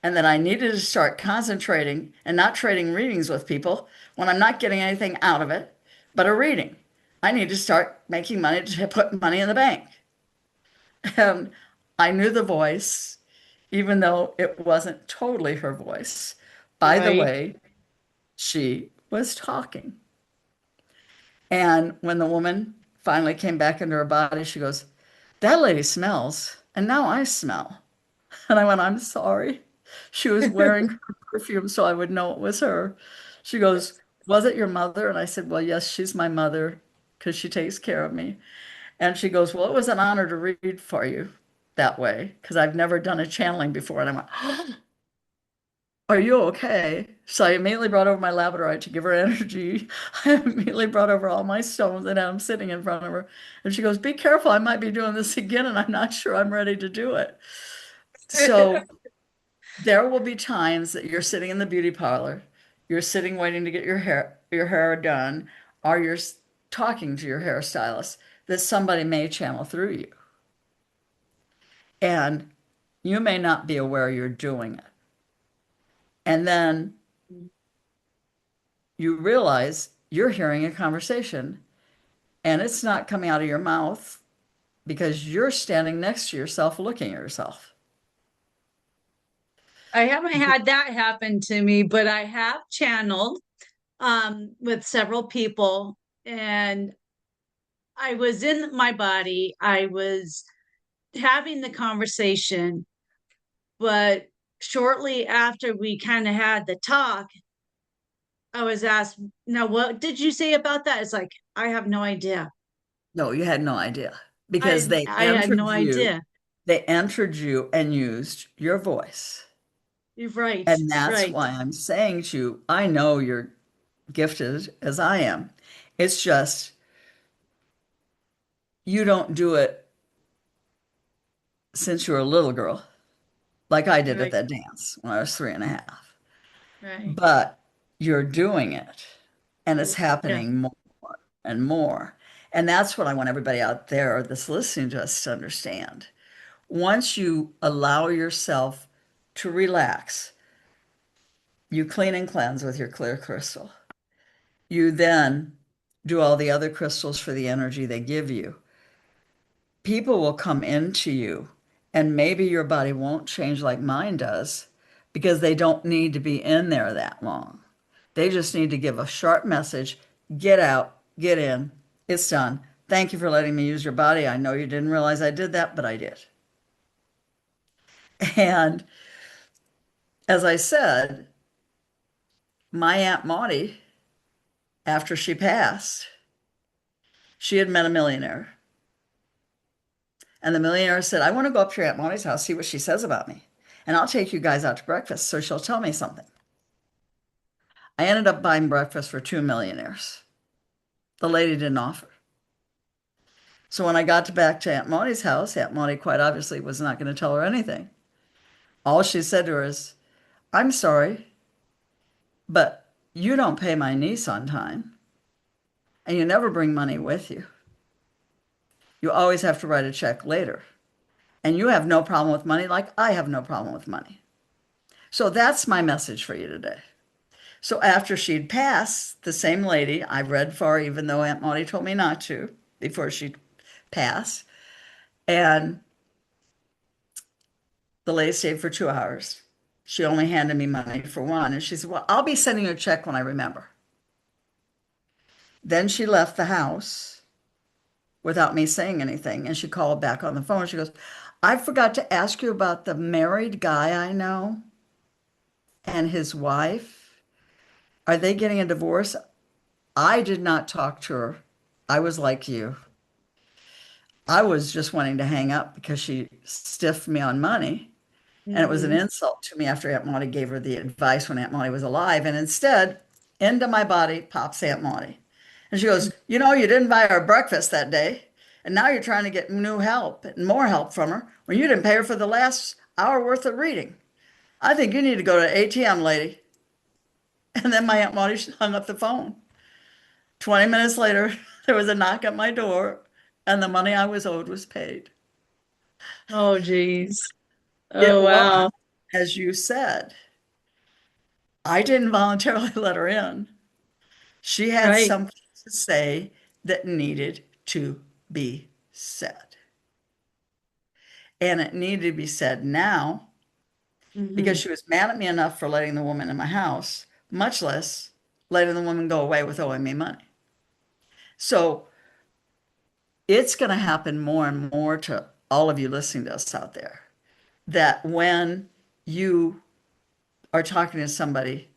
Speaker 2: and that I needed to start concentrating and not trading readings with people when I'm not getting anything out of it, but a reading. I need to start making money to put money in the bank. And I knew the voice, even though it wasn't totally her voice, by the
Speaker 1: Right.
Speaker 2: way she was talking. And when the woman finally came back into her body, she goes, that lady smells, and now I smell. And I went, I'm sorry. She was wearing her perfume so I would know it was her. She goes, was it your mother? And I said, well, yes, she's my mother because she takes care of me. And she goes, well, it was an honor to read for you that way because I've never done a channeling before. And I went, oh, are you okay? So I immediately brought over my labradorite to give her energy. I immediately brought over all my stones and I'm sitting in front of her. And she goes, be careful, I might be doing this again and I'm not sure I'm ready to do it. So there will be times that you're sitting in the beauty parlor, you're sitting waiting to get your hair done, or you're talking to your hairstylist, that somebody may channel through you. And you may not be aware you're doing it. And then you realize you're hearing a conversation and it's not coming out of your mouth because you're standing next to yourself looking at yourself.
Speaker 1: I haven't had that happen to me, but I have channeled with several people, and I was in my body. I was having the conversation, but shortly after we kind of had the talk, I was asked, now what did you say about that? It's like, I have no idea.
Speaker 2: No, you had no idea because
Speaker 1: I
Speaker 2: they
Speaker 1: I had
Speaker 2: entered
Speaker 1: no
Speaker 2: you,
Speaker 1: idea.
Speaker 2: they entered you and used your voice.
Speaker 1: You're right,
Speaker 2: And that's
Speaker 1: right,
Speaker 2: why I'm saying to you, I know you're gifted as I am. It's just you don't do it since you were a little girl, like I did at
Speaker 1: right,
Speaker 2: that dance when I was 3.5.
Speaker 1: right.
Speaker 2: But you're doing it and it's
Speaker 1: Yeah.
Speaker 2: happening more and more. And that's what I want everybody out there that's listening to us to understand. Once you allow yourself to relax, you clean and cleanse with your clear crystal. You then do all the other crystals for the energy they give you. People will come into you, and maybe your body won't change like mine does because they don't need to be in there that long. They just need to give a sharp message, get out, get in, it's done. Thank you for letting me use your body. I know you didn't realize I did that, but I did. And as I said, my Aunt Maudie, after she passed, she had met a millionaire. And the millionaire said, I want to go up to your Aunt Maudie's house, see what she says about me. And I'll take you guys out to breakfast so she'll tell me something. I ended up buying breakfast for two millionaires. The lady didn't offer. So when I got back to Aunt Maudie's house, Aunt Maudie quite obviously was not going to tell her anything. All she said to her is, I'm sorry, but you don't pay my niece on time, and you never bring money with you. You always have to write a check later. And you have no problem with money, like I have no problem with money. So that's my message for you today. So after she'd passed, the same lady I read for, even though Aunt Maudie told me not to, before she passed, and the lady stayed for 2 hours. She only handed me money for one, and she said, "Well, I'll be sending you a check when I remember." Then she left the house without me saying anything, and she called back on the phone. She goes, "I forgot to ask you about the married guy I know and his wife. Are they getting a divorce?" I did not talk to her. I was like you. I was just wanting to hang up because she stiffed me on money. And it was an
Speaker 1: Hmm.
Speaker 2: insult to me after Aunt Maudie gave her the advice when Aunt Maudie was alive. And instead, into my body pops Aunt Maudie. And she goes, "You know, you didn't buy her breakfast that day. And now you're trying to get new help and more help from her when you didn't pay her for the last hour worth of reading. I think you need to go to ATM, lady." And then my Aunt Maudie hung up the phone. 20 minutes later, there was a knock at my door, and the money I was owed was paid.
Speaker 1: Oh, geez.
Speaker 2: It
Speaker 1: Oh,
Speaker 2: was,
Speaker 1: wow.
Speaker 2: as you said, I didn't voluntarily let her in. She had
Speaker 1: Right.
Speaker 2: something to say that needed to be said. And it needed to be said now because
Speaker 1: Hmm.
Speaker 2: she was mad at me enough for letting the woman in my house, much less letting the woman go away with owing me money. So it's going to happen more and more to all of you listening to us out there that when you are talking to somebody,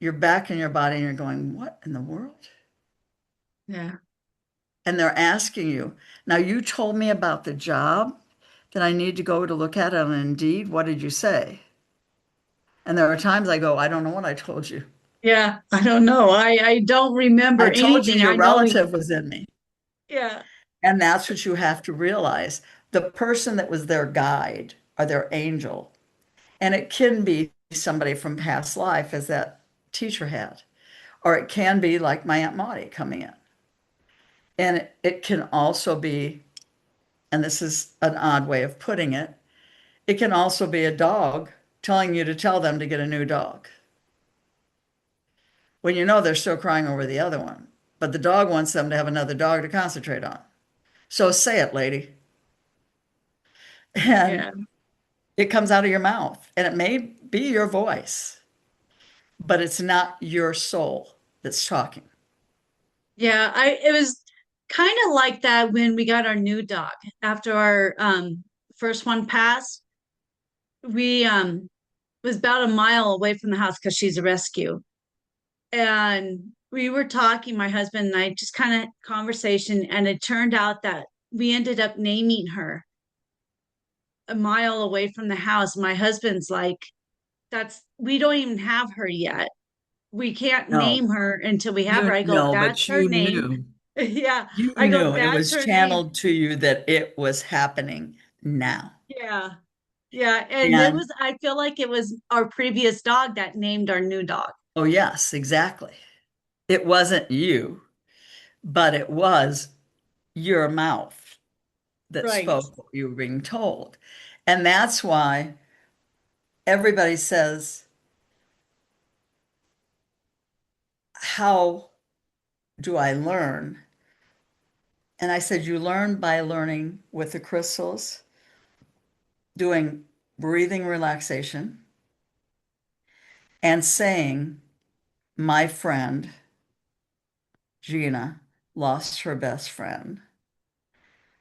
Speaker 2: you're back in your body and you're going, "What in the world?"
Speaker 1: Yeah.
Speaker 2: And they're asking you, "Now, you told me about the job that I need to go to look at on Indeed. What did you say?" And there are times I go, "I don't know what I told you.
Speaker 1: Yeah. I don't know. I don't remember
Speaker 2: I told you
Speaker 1: anything.
Speaker 2: your
Speaker 1: I know.
Speaker 2: relative was in me."
Speaker 1: Yeah.
Speaker 2: And that's what you have to realize. The person that was their guide or their angel, and it can be somebody from past life, as that teacher had, or it can be like my Aunt Maudie coming in. And it can also be, and this is an odd way of putting it can also be a dog telling you to tell them to get a new dog when you know they're still crying over the other one. But the dog wants them to have another dog to concentrate on. So say it, lady. And
Speaker 1: Yeah.
Speaker 2: it comes out of your mouth, and it may be your voice, but it's not your soul that's talking.
Speaker 1: Yeah. It was kind of like that when we got our new dog after our first one passed. We was about a mile away from the house because she's a rescue. And we were talking, my husband and I, just kind of conversation, and it turned out that we ended up naming her a mile away from the house. My husband's like, "That's we don't even have her yet. We can't
Speaker 2: No,
Speaker 1: name her until we have her."
Speaker 2: you
Speaker 1: I go,
Speaker 2: know,
Speaker 1: "That's
Speaker 2: but
Speaker 1: her
Speaker 2: you
Speaker 1: name."
Speaker 2: knew.
Speaker 1: Yeah.
Speaker 2: You
Speaker 1: I go,
Speaker 2: knew it
Speaker 1: "That's
Speaker 2: was
Speaker 1: her name."
Speaker 2: channeled to you that it was happening now.
Speaker 1: Yeah. Yeah. And it
Speaker 2: And
Speaker 1: was, I feel like it was our previous dog that named our new dog.
Speaker 2: oh, yes, exactly. It wasn't you, but it was your mouth that
Speaker 1: Right.
Speaker 2: spoke what you were being told. And that's why everybody says, "How do I learn?" And I said, "You learn by learning with the crystals, doing breathing relaxation, and saying, 'My friend Gina lost her best friend.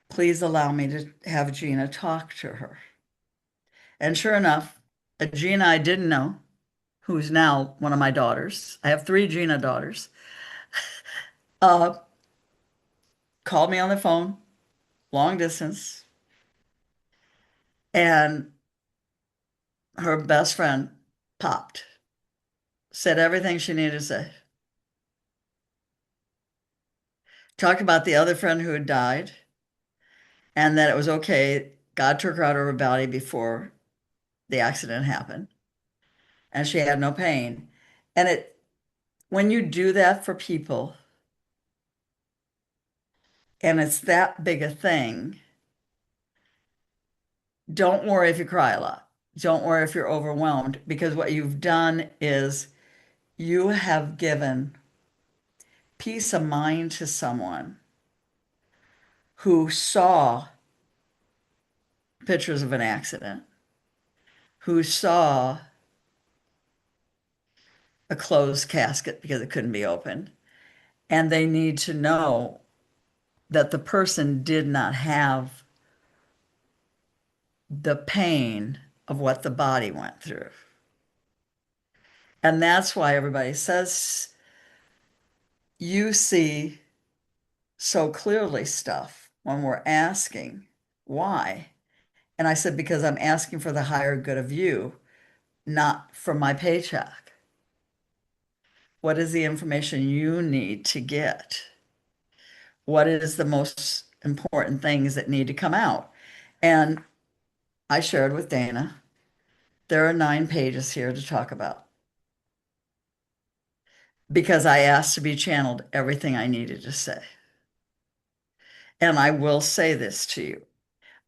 Speaker 2: Please allow me to have Gina talk to her.'" And sure enough, a Gina I didn't know, who's now one of my daughters, I have three Gina daughters, uh, called me on the phone, long distance, and her best friend popped, said everything she needed to say, talked about the other friend who had died, and that it was okay. God took her out of her body before the accident happened, and she had no pain. And when you do that for people, and it's that big a thing, don't worry if you cry a lot. Don't worry if you're overwhelmed, because what you've done is you have given peace of mind to someone who saw pictures of an accident, who saw a closed casket because it couldn't be opened, and they need to know that the person did not have the pain of what the body went through. And that's why everybody says you see so clearly stuff when we're asking why. And I said, because I'm asking for the higher good of you, not for my paycheck. What is the information you need to get? What is the most important things that need to come out? And I shared with Dana, there are 9 pages here to talk about because I asked to be channeled everything I needed to say. And I will say this to you.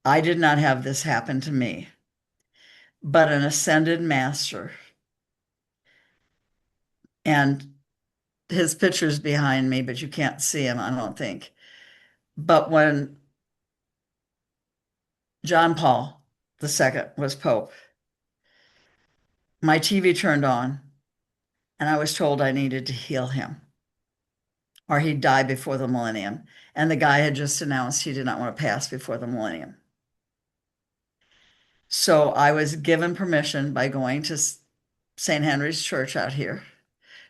Speaker 2: I did not have this happen to me, but an ascended master, and his picture's behind me, but you can't see him, I don't think. But when John Paul II was Pope, my TV turned on and I was told I needed to heal him or he'd die before the millennium. And the guy had just announced he did not want to pass before the millennium. So I was given permission by going to St. Henry's Church out here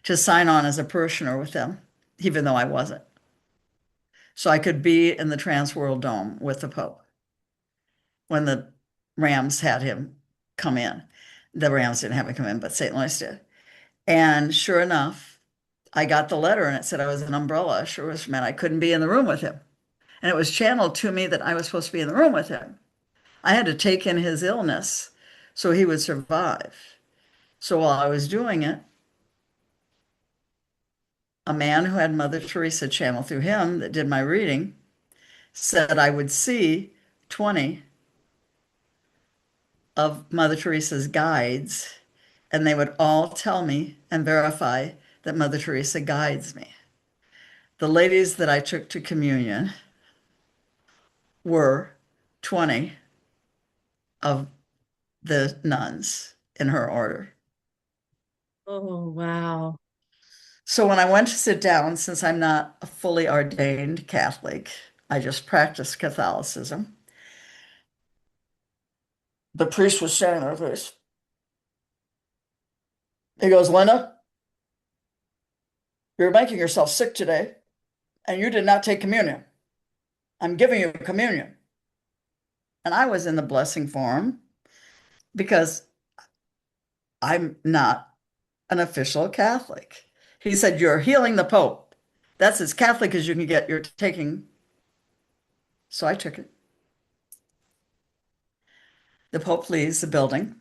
Speaker 2: to sign on as a parishioner with them, even though I wasn't. So I could be in the Trans World Dome with the Pope when the Rams had him come in. The Rams didn't have him come in, but St. Louis did. And sure enough, I got the letter and it said I was an umbrella usher, which meant I couldn't be in the room with him. And it was channeled to me that I was supposed to be in the room with him. I had to take in his illness so he would survive. So while I was doing it, a man who had Mother Teresa channel through him that did my reading said I would see 20 of Mother Teresa's guides, and they would all tell me and verify that Mother Teresa guides me. The ladies that I took to communion were 20 of the nuns in her order.
Speaker 1: Oh, wow.
Speaker 2: So when I went to sit down, since I'm not a fully ordained Catholic, I just practice Catholicism. The priest was standing there with this. He goes, Linda, you're making yourself sick today, and you did not take communion. I'm giving you communion. And I was in the blessing form because I'm not an official Catholic. He said, you're healing the Pope. That's as Catholic as you can get. You're taking. So I took it. The Pope leaves the building,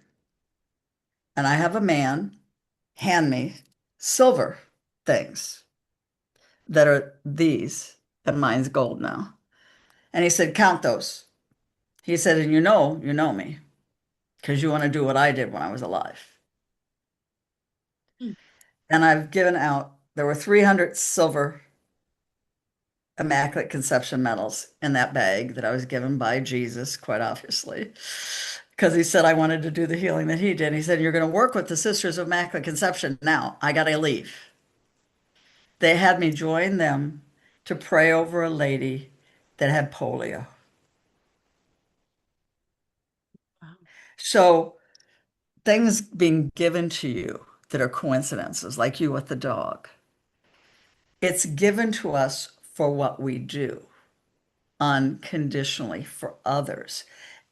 Speaker 2: and I have a man hand me silver things that are these, and mine's gold now. And he said, count those. He said, and you know me, because you want to do what I did when I was alive.
Speaker 1: Hmm.
Speaker 2: And I've given out, there were 300 silver Immaculate Conception medals in that bag that I was given by Jesus, quite obviously, because he said I wanted to do the healing that he did. He said, you're going to work with the Sisters of Immaculate Conception. Now, I got to leave. They had me join them to pray over a lady that had polio.
Speaker 1: Wow.
Speaker 2: So things being given to you that are coincidences, like you with the dog, it's given to us for what we do unconditionally for others.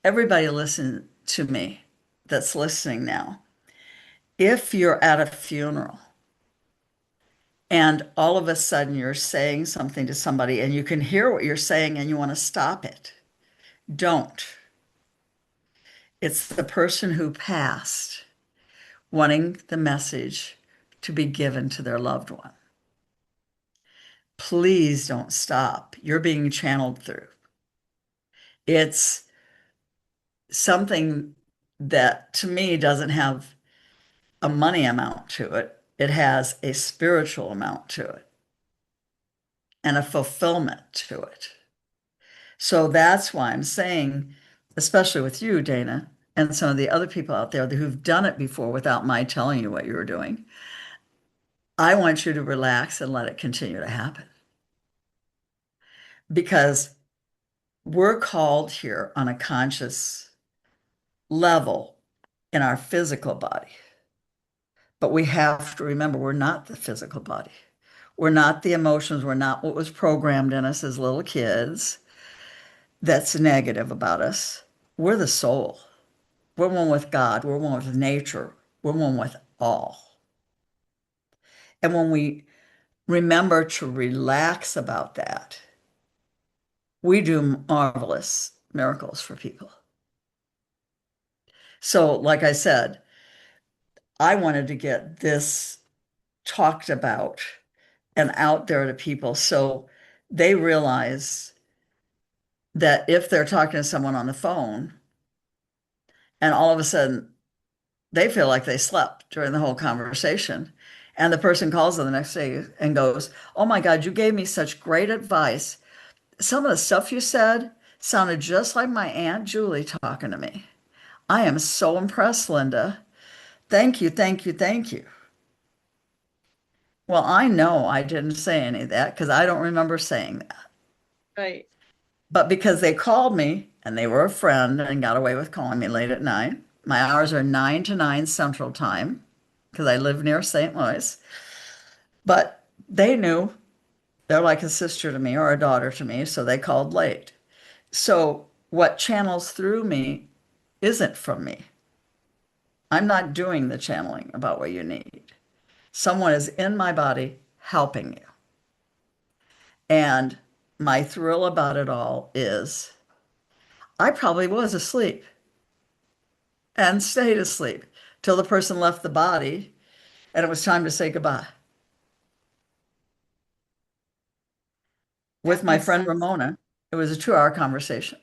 Speaker 2: Everybody listen to me that's listening now. If you're at a funeral and all of a sudden you're saying something to somebody and you can hear what you're saying and you want to stop it, don't. It's the person who passed wanting the message to be given to their loved one. Please don't stop. You're being channeled through. It's something that to me doesn't have a money amount to it. It has a spiritual amount to it and a fulfillment to it. So that's why I'm saying, especially with you, Dana, and some of the other people out there who've done it before without my telling you what you were doing, I want you to relax and let it continue to happen. Because we're called here on a conscious level in our physical body. But we have to remember we're not the physical body. We're not the emotions. We're not what was programmed in us as little kids that's negative about us. We're the soul. We're one with God. We're one with nature. We're one with all. And when we remember to relax about that, we do marvelous miracles for people. So, like I said, I wanted to get this talked about and out there to people so they realize that if they're talking to someone on the phone and all of a sudden they feel like they slept during the whole conversation, and the person calls them the next day and goes, "Oh my God, you gave me such great advice. Some of the stuff you said sounded just like my Aunt Julie talking to me. I am so impressed, Linda. Thank you, thank you, thank you." Well, I know I didn't say any of that because I don't remember saying that.
Speaker 1: Right.
Speaker 2: But because they called me and they were a friend and got away with calling me late at night, my hours are 9 to 9 Central Time because I live near St. Louis. But they knew they're like a sister to me or a daughter to me, so they called late. So what channels through me isn't from me. I'm not doing the channeling about what you need. Someone is in my body helping you. And my thrill about it all is I probably was asleep and stayed asleep till the person left the body and it was time to say goodbye. With
Speaker 1: That
Speaker 2: my
Speaker 1: makes
Speaker 2: friend
Speaker 1: sense.
Speaker 2: Ramona, it was a 2 hour conversation,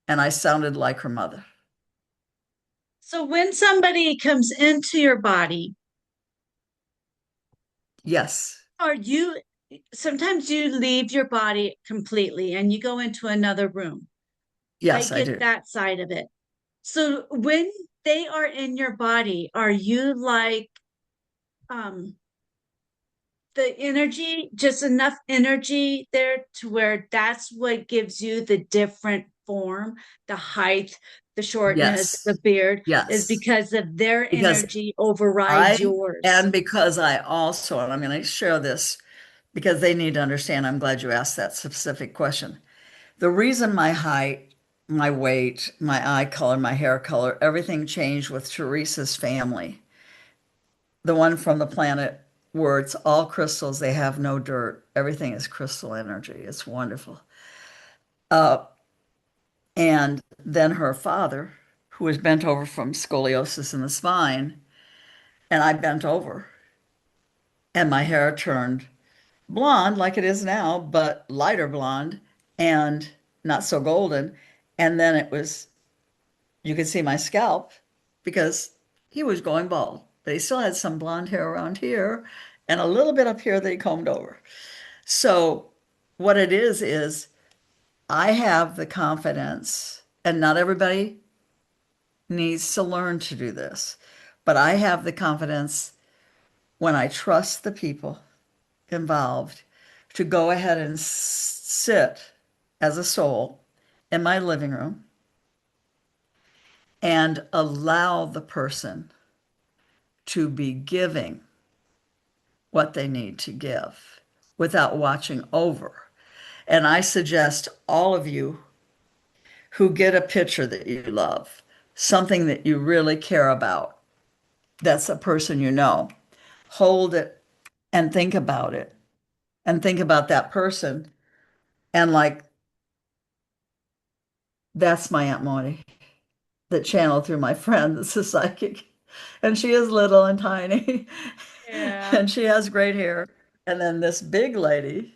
Speaker 2: and I sounded like her mother.
Speaker 1: So when somebody comes into your body,
Speaker 2: Yes,
Speaker 1: are you sometimes you leave your body completely and you go into another room. I
Speaker 2: yes, I
Speaker 1: get
Speaker 2: do.
Speaker 1: that side of it. So when they are in your body, are you like um the energy, just enough energy there to where that's what gives you the different form, the height, the shortness, the
Speaker 2: Yes,
Speaker 1: beard, is
Speaker 2: yes.
Speaker 1: because of their
Speaker 2: Because
Speaker 1: energy overrides
Speaker 2: I,
Speaker 1: yours.
Speaker 2: and because I also, and I'm going to share this because they need to understand, I'm glad you asked that specific question. The reason my height, my weight, my eye color, my hair color, everything changed with Teresa's family, the one from the planet where it's all crystals, they have no dirt. Everything is crystal energy. It's wonderful. Uh, and then her father, who was bent over from scoliosis in the spine, and I bent over, and my hair turned blonde like it is now, but lighter blonde and not so golden. And then it was, you could see my scalp because he was going bald, but he still had some blonde hair around here and a little bit up here that he combed over. So what it is I have the confidence, and not everybody needs to learn to do this, but I have the confidence when I trust the people involved to go ahead and sit as a soul in my living room and allow the person to be giving what they need to give without watching over. And I suggest all of you who get a picture that you love, something that you really care about, that's a person you know, hold it and think about it and think about that person. And like, that's my Aunt Maudie that channeled through my friend that's a psychic. And she is little and tiny
Speaker 1: Yeah.
Speaker 2: and she has great hair. And then this big lady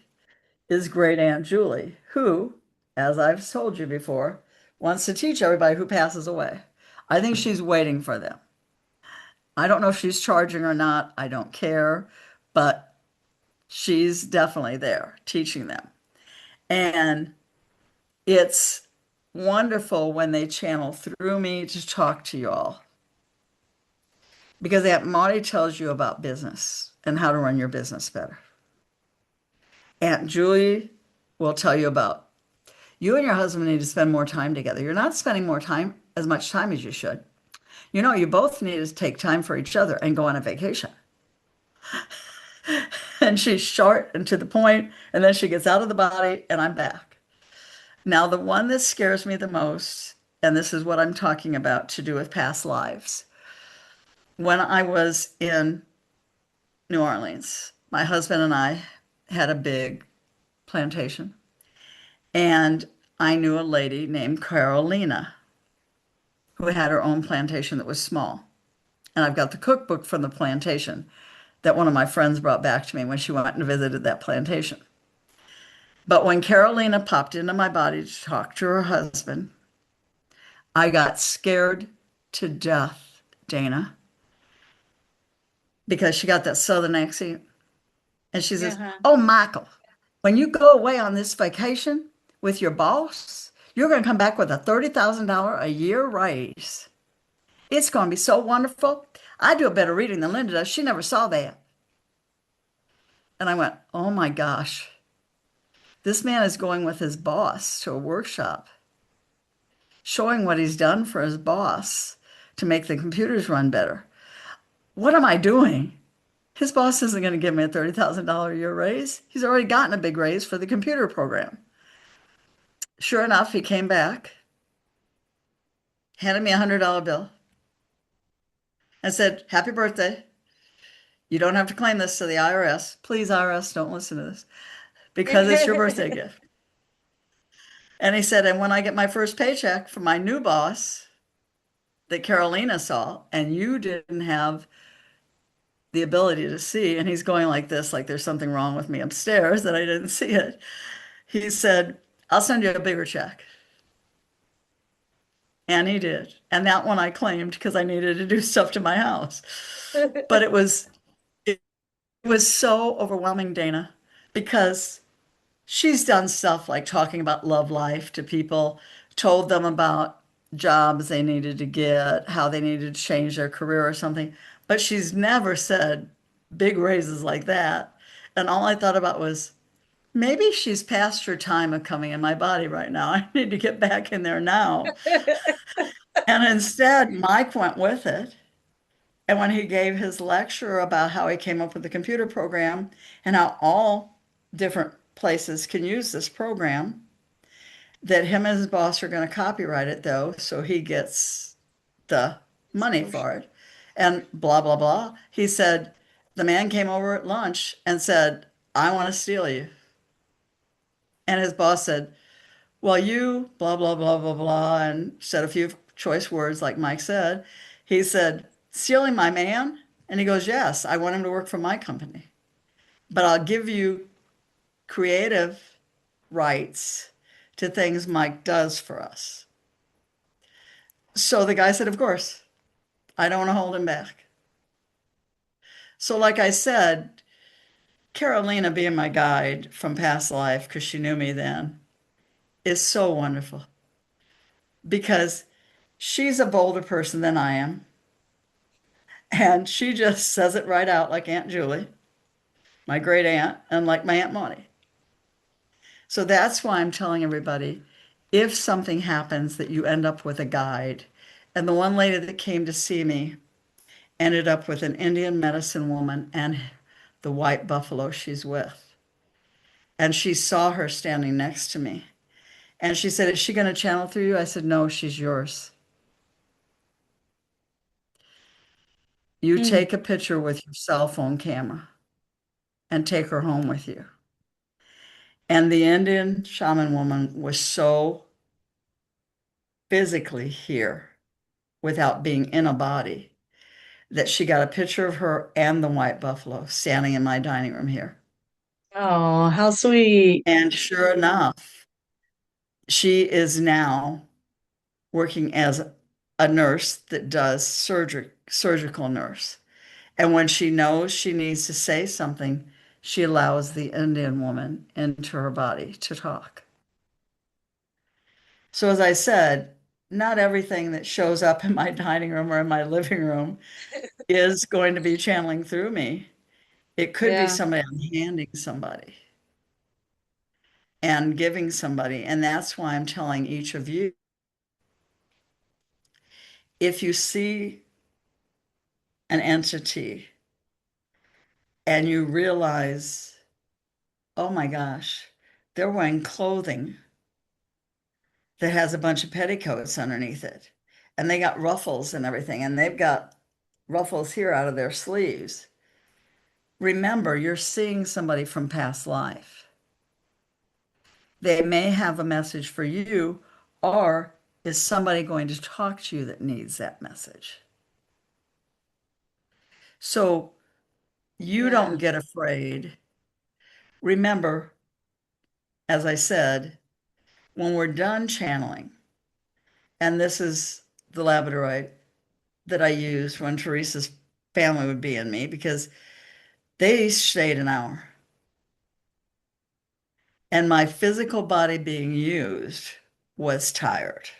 Speaker 2: is Great Aunt Julie, who, as I've told you before, wants to teach everybody who passes away. I think she's waiting for them. I don't know if she's charging or not. I don't care, but she's definitely there teaching them. And it's wonderful when they channel through me to talk to you all because Aunt Maudie tells you about business and how to run your business better. Aunt Julie will tell you about you and your husband need to spend more time together. You're not spending more time, as much time as you should. You know, you both need to take time for each other and go on a vacation. And she's short and to the point, and then she gets out of the body, and I'm back. Now, the one that scares me the most, and this is what I'm talking about to do with past lives. When I was in New Orleans, my husband and I had a big plantation, and I knew a lady named Carolina who had her own plantation that was small. And I've got the cookbook from the plantation that one of my friends brought back to me when she went and visited that plantation. But when Carolina popped into my body to talk to her husband, I got scared to death, Dana, because she got that southern accent. And she says,
Speaker 1: Uh-huh.
Speaker 2: "Oh, Michael, when you go away on this vacation with your boss, you're going to come back with a $30,000 a year raise. It's going to be so wonderful. I do a better reading than Linda does. She never saw that." And I went, "Oh my gosh, this man is going with his boss to a workshop, showing what he's done for his boss to make the computers run better. What am I doing? His boss isn't going to give me a $30,000 a year raise. He's already gotten a big raise for the computer program." Sure enough, he came back, handed me a $100 bill, and said, "Happy birthday. You don't have to claim this to the IRS. Please, IRS, don't listen to this because it's your birthday gift." And he said, "And when I get my first paycheck from my new boss that Carolina saw, and you didn't have the ability to see," and he's going like this, like there's something wrong with me upstairs that I didn't see it. He said, "I'll send you a bigger check." And he did. And that one I claimed because I needed to do stuff to my house. But it was so overwhelming, Dana, because she's done stuff like talking about love life to people, told them about jobs they needed to get, how they needed to change their career or something. But she's never said big raises like that. And all I thought about was, maybe she's past her time of coming in my body right now. I need to get back in there now. And instead, Mike went with it. And when he gave his lecture about how he came up with the computer program and how all different places can use this program, that him and his boss are going to copyright it though, so he gets the money for it. And blah, blah, blah. He said, the man came over at lunch and said, "I want to steal you." And his boss said, "Well, you blah, blah, blah, blah, blah," and said a few choice words like Mike said. He said, "Stealing my man?" And he goes, "Yes, I want him to work for my company, but I'll give you creative rights to things Mike does for us." So the guy said, "Of course, I don't want to hold him back." So, like I said, Carolina being my guide from past life, because she knew me then, is so wonderful because she's a bolder person than I am. And she just says it right out like Aunt Julie, my great aunt, and like my Aunt Monty. So that's why I'm telling everybody, if something happens that you end up with a guide, and the one lady that came to see me ended up with an Indian medicine woman and the white buffalo she's with. And she saw her standing next to me. And she said, "Is she going to channel through you?" I said, "No, she's yours. You
Speaker 1: Mm.
Speaker 2: take a picture with your cell phone camera and take her home with you." And the Indian shaman woman was so physically here without being in a body that she got a picture of her and the white buffalo standing in my dining room here.
Speaker 1: Oh, how sweet.
Speaker 2: And sure enough, she is now working as a nurse that does surgical nurse. And when she knows she needs to say something, she allows the Indian woman into her body to talk. So, as I said, not everything that shows up in my dining room or in my living room is going to be channeling through me. It could be
Speaker 1: Yeah.
Speaker 2: somebody I'm handing somebody and giving somebody. And that's why I'm telling each of you, if you see an entity and you realize, oh my gosh, they're wearing clothing that has a bunch of petticoats underneath it. And they got ruffles and everything, and they've got ruffles here out of their sleeves. Remember, you're seeing somebody from past life. They may have a message for you, or is somebody going to talk to you that needs that message? So you don't
Speaker 1: Yeah.
Speaker 2: get afraid. Remember, as I said, when we're done channeling, and this is the labradorite that I used when Teresa's family would be in me because they stayed an hour. And my physical body being used was tired.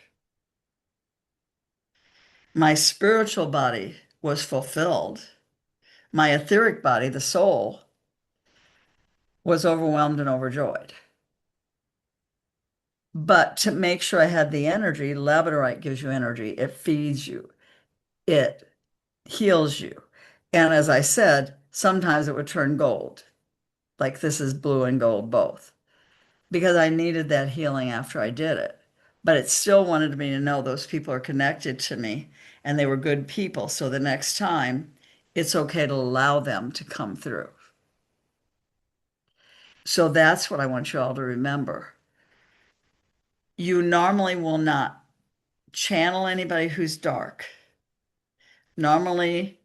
Speaker 2: My spiritual body was fulfilled. My etheric body, the soul, was overwhelmed and overjoyed. But to make sure I had the energy, labradorite gives you energy. It feeds you. It heals you. And as I said, sometimes it would turn gold, like this is blue and gold both, because I needed that healing after I did it. But it still wanted me to know those people are connected to me and they were good people. So the next time, it's okay to allow them to come through. So that's what I want you all to remember. You normally will not channel anybody who's dark. Normally,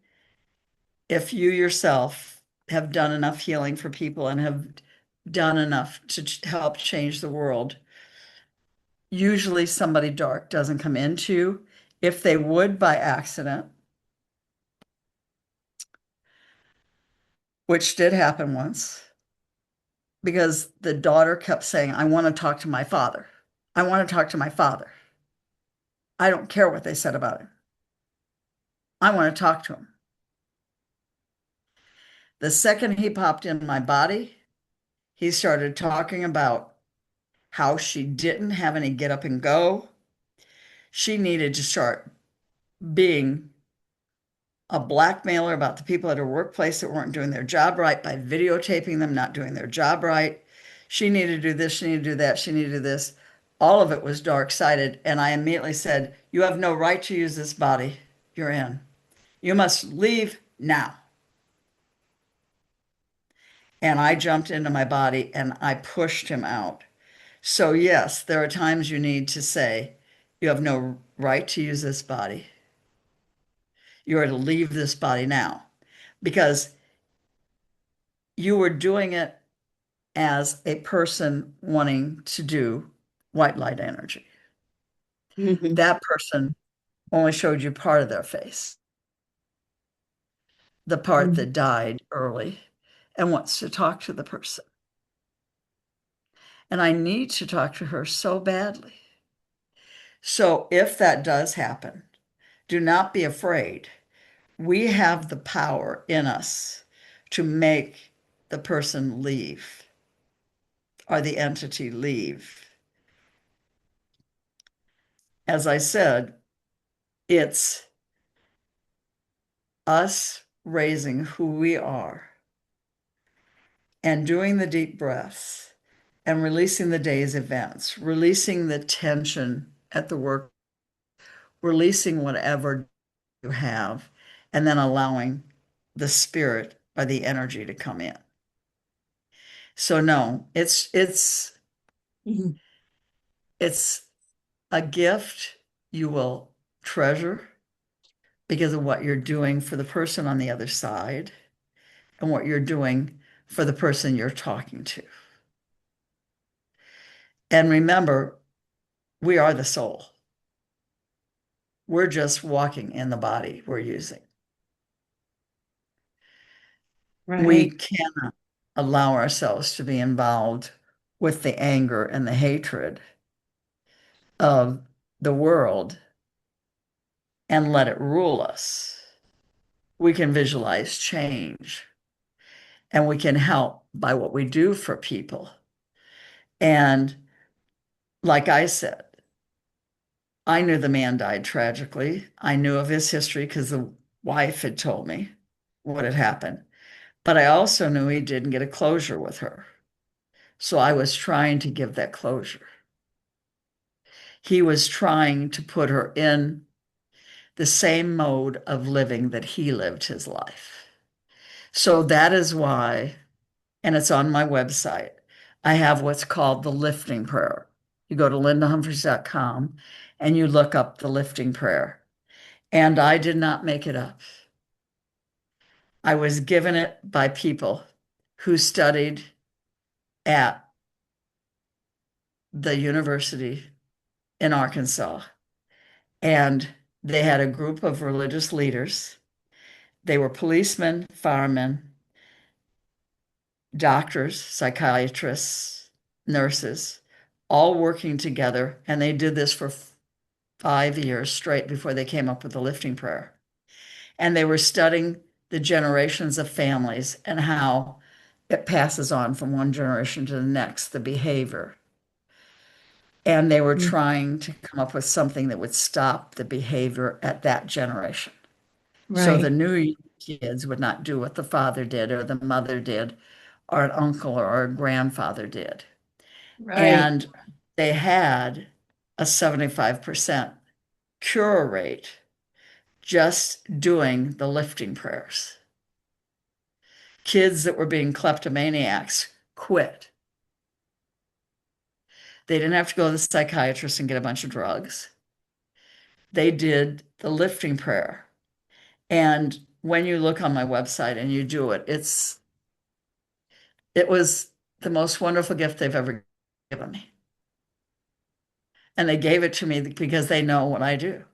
Speaker 2: if you yourself have done enough healing for people and have done enough to help change the world, usually somebody dark doesn't come into you. If they would by accident, which did happen once, because the daughter kept saying, I want to talk to my father. I want to talk to my father. I don't care what they said about him. I want to talk to him. The second he popped in my body, he started talking about how she didn't have any get up and go. She needed to start being a blackmailer about the people at her workplace that weren't doing their job right by videotaping them not doing their job right. She needed to do this, she needed to do that, she needed to do this. All of it was dark-sided. And I immediately said, you have no right to use this body you're in. You must leave now. And I jumped into my body and I pushed him out. So, yes, there are times you need to say, you have no right to use this body. You are to leave this body now because you were doing it as a person wanting to do white light energy.
Speaker 1: Mhm.
Speaker 2: That person only showed you part of their face, the part
Speaker 1: Mhm.
Speaker 2: that died early and wants to talk to the person. And I need to talk to her so badly. So if that does happen, do not be afraid. We have the power in us to make the person leave or the entity leave. As I said, it's us raising who we are and doing the deep breaths and releasing the day's events, releasing the tension at the work, releasing whatever you have, and then allowing the spirit or the energy to come in. So no,
Speaker 1: Mhm.
Speaker 2: it's a gift you will treasure because of what you're doing for the person on the other side and what you're doing for the person you're talking to. And remember, we are the soul. We're just walking in the body we're using. We
Speaker 1: Right.
Speaker 2: cannot allow ourselves to be involved with the anger and the hatred of the world and let it rule us. We can visualize change and we can help by what we do for people. And like I said, I knew the man died tragically. I knew of his history because the wife had told me what had happened. But I also knew he didn't get a closure with her. So I was trying to give that closure. He was trying to put her in the same mode of living that he lived his life. So that is why, and it's on my website, I have what's called the lifting prayer. You go to lindahumphries.com and you look up the lifting prayer. And I did not make it up. I was given it by people who studied at the university in Arkansas. And they had a group of religious leaders. They were policemen, firemen, doctors, psychiatrists, nurses, all working together. And they did this for 5 years straight before they came up with the lifting prayer. And they were studying the generations of families and how it passes on from one generation to the next, the behavior. And they were
Speaker 1: Mm.
Speaker 2: trying to come up with something that would stop the behavior at that generation. So the
Speaker 1: Right.
Speaker 2: new kids would not do what the father did or the mother did or an uncle or a grandfather did.
Speaker 1: Right.
Speaker 2: And they had a 75% cure rate just doing the lifting prayers. Kids that were being kleptomaniacs quit. They didn't have to go to the psychiatrist and get a bunch of drugs. They did the lifting prayer. And when you look on my website and you do it, it was the most wonderful gift they've ever given me. And they gave it to me because they know what I do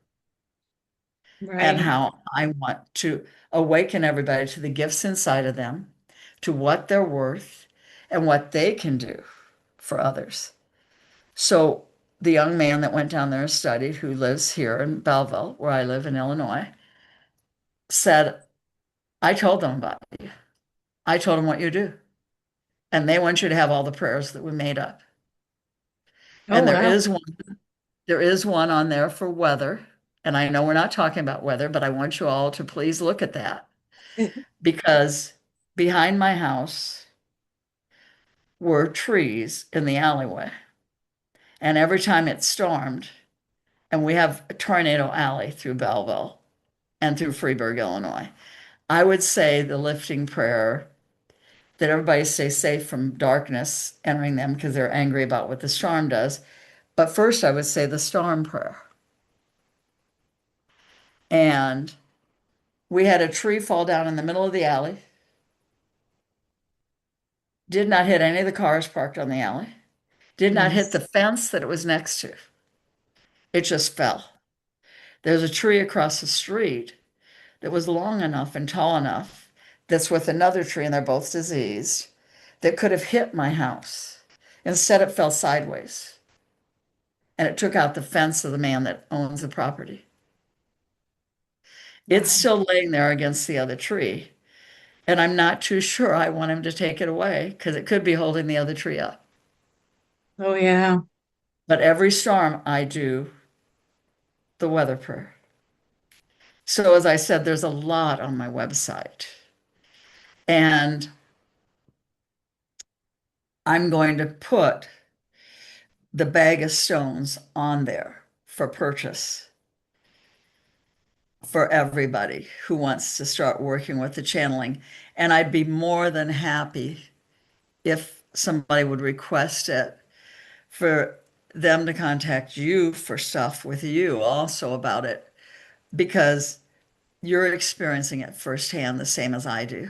Speaker 2: and
Speaker 1: Right.
Speaker 2: how I want to awaken everybody to the gifts inside of them, to what they're worth, and what they can do for others. So the young man that went down there and studied, who lives here in Belleville, where I live in Illinois, said, I told them about you. I told them what you do. And they want you to have all the prayers that we made up.
Speaker 1: Oh,
Speaker 2: And
Speaker 1: wow.
Speaker 2: there is one on there for weather. And I know we're not talking about weather, but I want you all to please look at that because behind my house were trees in the alleyway. And every time it stormed, and we have a tornado alley through Belleville and through Freeburg, Illinois, I would say the lifting prayer that everybody stay safe from darkness entering them because they're angry about what the storm does. But first, I would say the storm prayer. And we had a tree fall down in the middle of the alley, did not hit any of the cars parked on the alley, did not hit the
Speaker 1: Nice.
Speaker 2: fence that it was next to. It just fell. There's a tree across the street that was long enough and tall enough that's with another tree, and they're both diseased, that could have hit my house. Instead, it fell sideways and it took out the fence of the man that owns the property. It's
Speaker 1: Wow.
Speaker 2: still laying there against the other tree. And I'm not too sure I want him to take it away because it could be holding the other tree up.
Speaker 1: Oh, yeah.
Speaker 2: But every storm, I do the weather prayer. So, as I said, there's a lot on my website. And I'm going to put the bag of stones on there for purchase for everybody who wants to start working with the channeling. And I'd be more than happy if somebody would request it for them to contact you for stuff with you also about it because you're experiencing it firsthand the same as I do.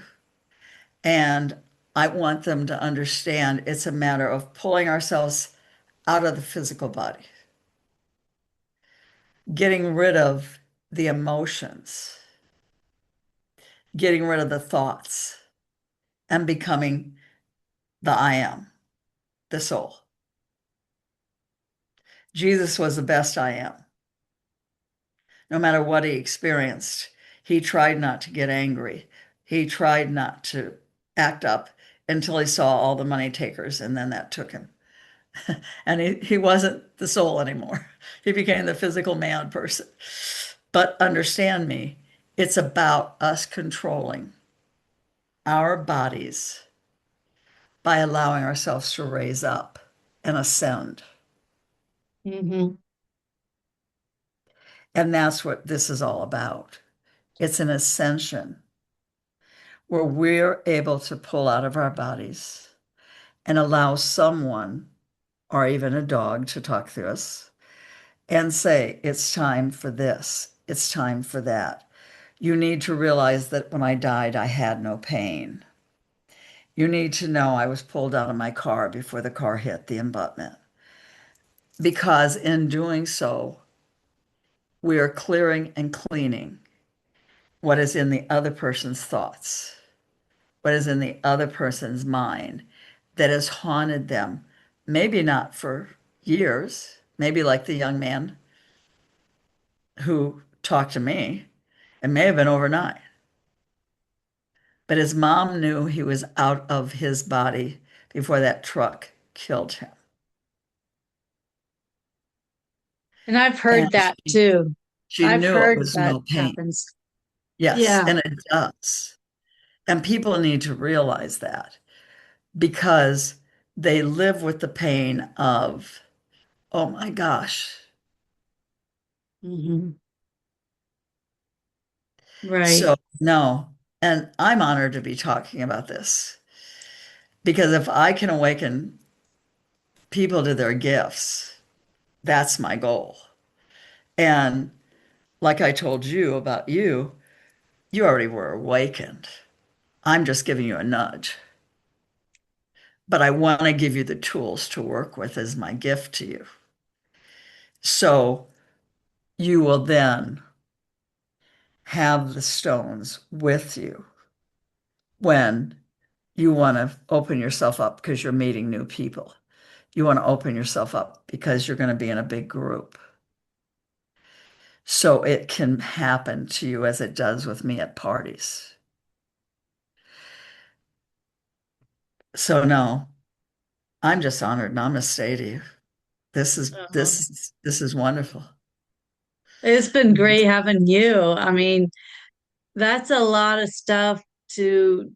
Speaker 2: And I want them to understand it's a matter of pulling ourselves out of the physical body, getting rid of the emotions, getting rid of the thoughts, and becoming the I am, the soul. Jesus was the best I am. No matter what he experienced, he tried not to get angry. He tried not to act up until he saw all the money takers, and then that took him. And he wasn't the soul anymore. He became the physical man person. But understand me, it's about us controlling our bodies by allowing ourselves to raise up and ascend.
Speaker 1: Hmm.
Speaker 2: And that's what this is all about. It's an ascension where we're able to pull out of our bodies and allow someone or even a dog to talk to us and say, it's time for this, it's time for that. You need to realize that when I died, I had no pain. You need to know I was pulled out of my car before the car hit the abutment. Because in doing so, we are clearing and cleaning what is in the other person's thoughts, what is in the other person's mind that has haunted them, maybe not for years, maybe like the young man who talked to me, it may have been overnight. But his mom knew he was out of his body before that truck killed him.
Speaker 1: And I've
Speaker 2: And
Speaker 1: heard that too.
Speaker 2: she
Speaker 1: I've
Speaker 2: knew it
Speaker 1: heard
Speaker 2: was
Speaker 1: that
Speaker 2: no pain.
Speaker 1: happens.
Speaker 2: Yes,
Speaker 1: Yeah.
Speaker 2: and it does. And people need to realize that because they live with the pain of, oh my gosh.
Speaker 1: Hmm. Right.
Speaker 2: So, no. And I'm honored to be talking about this because if I can awaken people to their gifts, that's my goal. And like I told you about you, you already were awakened. I'm just giving you a nudge. But I want to give you the tools to work with as my gift to you. So you will then have the stones with you when you want to open yourself up because you're meeting new people. You want to open yourself up because you're going to be in a big group. So it can happen to you as it does with me at parties. So no, I'm just honored. Namaste to you. This is
Speaker 1: Uh-huh.
Speaker 2: this is this is wonderful.
Speaker 1: It's been great having you. I mean, that's a lot of stuff to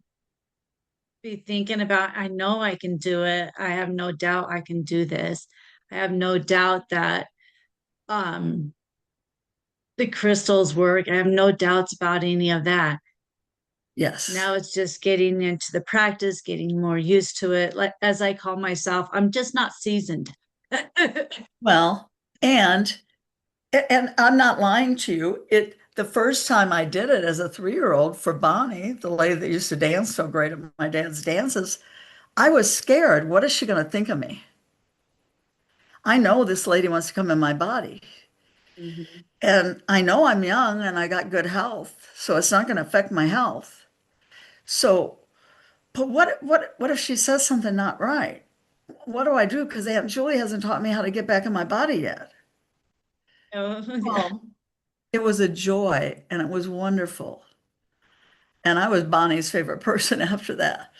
Speaker 1: be thinking about. I know I can do it. I have no doubt I can do this. I have no doubt that um the crystals work. I have no doubts about any of that.
Speaker 2: Yes.
Speaker 1: Now it's just getting into the practice, getting more used to it. Like as I call myself, I'm just not seasoned.
Speaker 2: Well, and and I'm not lying to you. It the first time I did it as a 3-year-old for Bonnie, the lady that used to dance so great at my dad's dances, I was scared. What is she going to think of me? I know this lady wants to come in my body.
Speaker 1: Mhm.
Speaker 2: And I know I'm young and I got good health, so it's not going to affect my health. So, but what if she says something not right? What do I do? Because Aunt Julie hasn't taught me how to get back in my body yet.
Speaker 1: Oh, yeah.
Speaker 2: Well, it was a joy and it was wonderful. And I was Bonnie's favorite person after that.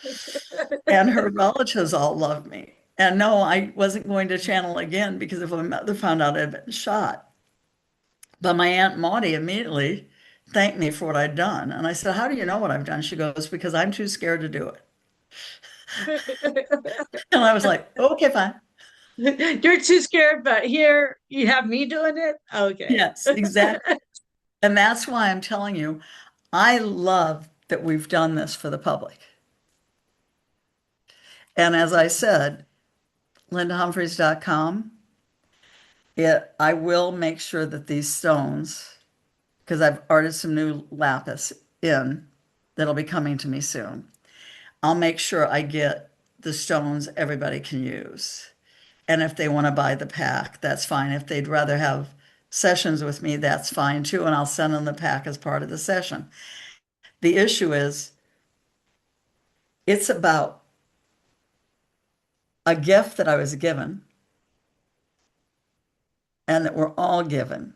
Speaker 2: And her relatives all loved me. And no, I wasn't going to channel again because if my mother found out I'd been shot. But my Aunt Maudie immediately thanked me for what I'd done. And I said, how do you know what I've done? She goes, because I'm too scared to do it. And I was like, okay, fine.
Speaker 1: You're too scared, but here you have me doing it. Okay.
Speaker 2: Yes, exactly. And that's why I'm telling you, I love that we've done this for the public. And as I said, lindahumphries.com, I will make sure that these stones, because I've ordered some new lapis in that'll be coming to me soon. I'll make sure I get the stones everybody can use. And if they want to buy the pack, that's fine. If they'd rather have sessions with me, that's fine too. And I'll send them the pack as part of the session. The issue is it's about a gift that I was given and that we're all given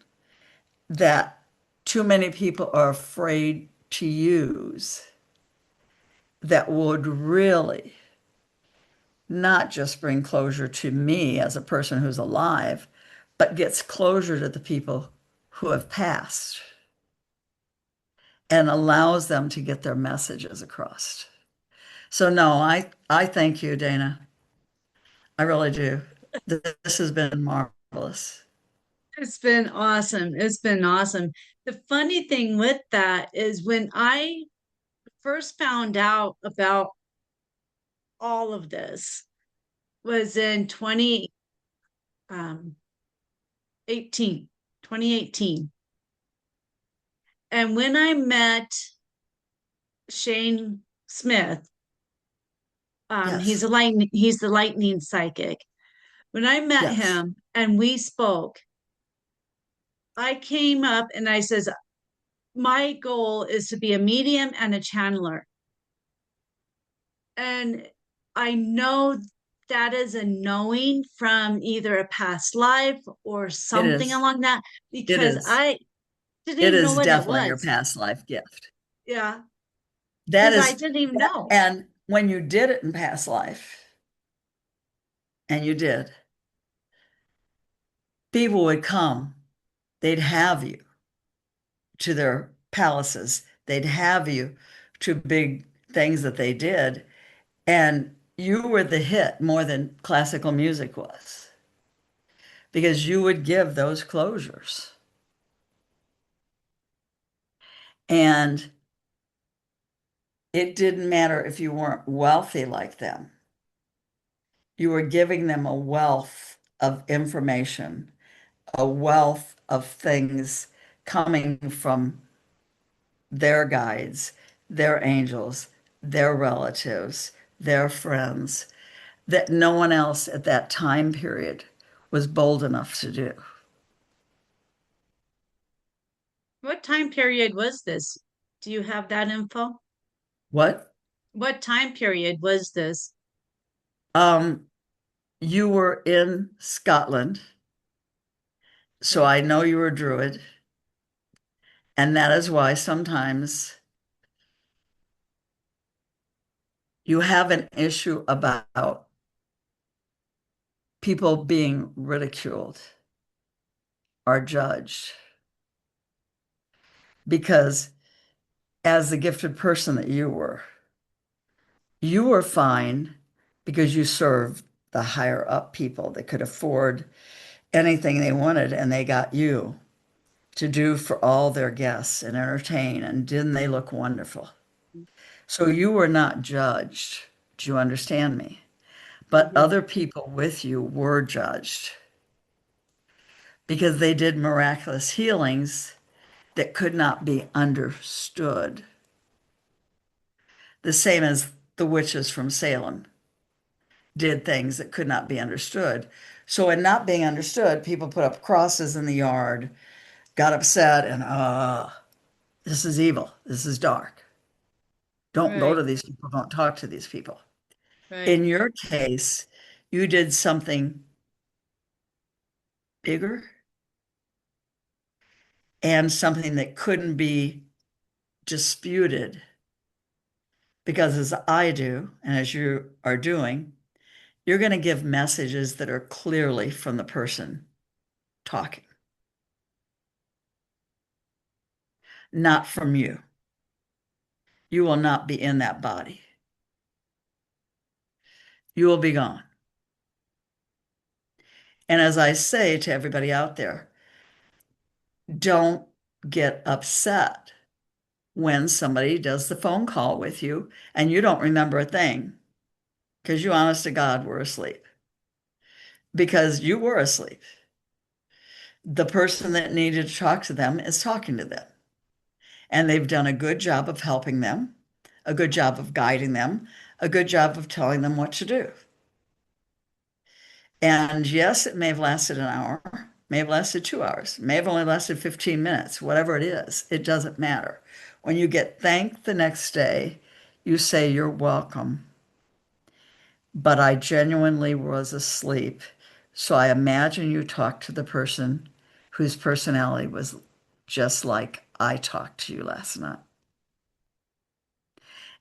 Speaker 2: that too many people are afraid to use that would really not just bring closure to me as a person who's alive, but gets closure to the people who have passed and allows them to get their messages across. So no, I thank you, Dana. I really do. This has been marvelous.
Speaker 1: It's been awesome. It's been awesome. The funny thing with that is when I first found out about all of this was in 2018, 2018. And when I met Shane Smith,
Speaker 2: Yes,
Speaker 1: he's the lightning psychic. When I met
Speaker 2: yes,
Speaker 1: him and we spoke, I came up and I says, my goal is to be a medium and a channeler. And I know that is a knowing from either a past life or
Speaker 2: it
Speaker 1: something
Speaker 2: is.
Speaker 1: along that
Speaker 2: It
Speaker 1: because
Speaker 2: is.
Speaker 1: I didn't
Speaker 2: It
Speaker 1: even know
Speaker 2: is
Speaker 1: what it
Speaker 2: definitely your
Speaker 1: was.
Speaker 2: past life gift.
Speaker 1: Yeah,
Speaker 2: That
Speaker 1: because I
Speaker 2: is,
Speaker 1: didn't even know.
Speaker 2: and when you did it in past life, and you did, people would come, they'd have you to their palaces, they'd have you to big things that they did, and you were the hit more than classical music was because you would give those closures. And it didn't matter if you weren't wealthy like them. You were giving them a wealth of information, a wealth of things coming from their guides, their angels, their relatives, their friends, that no one else at that time period was bold enough to do.
Speaker 1: What time period was this? Do you have that info?
Speaker 2: What?
Speaker 1: What time period was this?
Speaker 2: Um, you were in Scotland, so
Speaker 1: Okay.
Speaker 2: I know you were a druid, and that is why sometimes you have an issue about people being ridiculed or judged because as the gifted person that you were fine because you served the higher up people that could afford anything they wanted, and they got you to do for all their guests and entertain, and didn't they look wonderful? So you were not judged. Do you understand me? But
Speaker 1: Mhm.
Speaker 2: other people with you were judged because they did miraculous healings that could not be understood. The same as the witches from Salem did things that could not be understood. So, in not being understood, people put up crosses in the yard, got upset, and, this is evil. This is dark. Don't go to
Speaker 1: Right,
Speaker 2: these people. Don't talk to these people.
Speaker 1: right.
Speaker 2: In your case, you did something bigger and something that couldn't be disputed because, as I do, and as you are doing, you're going to give messages that are clearly from the person talking, not from you. You will not be in that body. You will be gone. And as I say to everybody out there, don't get upset when somebody does the phone call with you and you don't remember a thing because you, honest to God, were asleep because you were asleep. The person that needed to talk to them is talking to them. And they've done a good job of helping them, a good job of guiding them, a good job of telling them what to do. And yes, it may have lasted an hour, may have lasted 2 hours, may have only lasted 15 minutes, whatever it is, it doesn't matter. When you get thanked the next day, you say, "You're welcome, but I genuinely was asleep. So I imagine you talked to the person whose personality was just like I talked to you last night."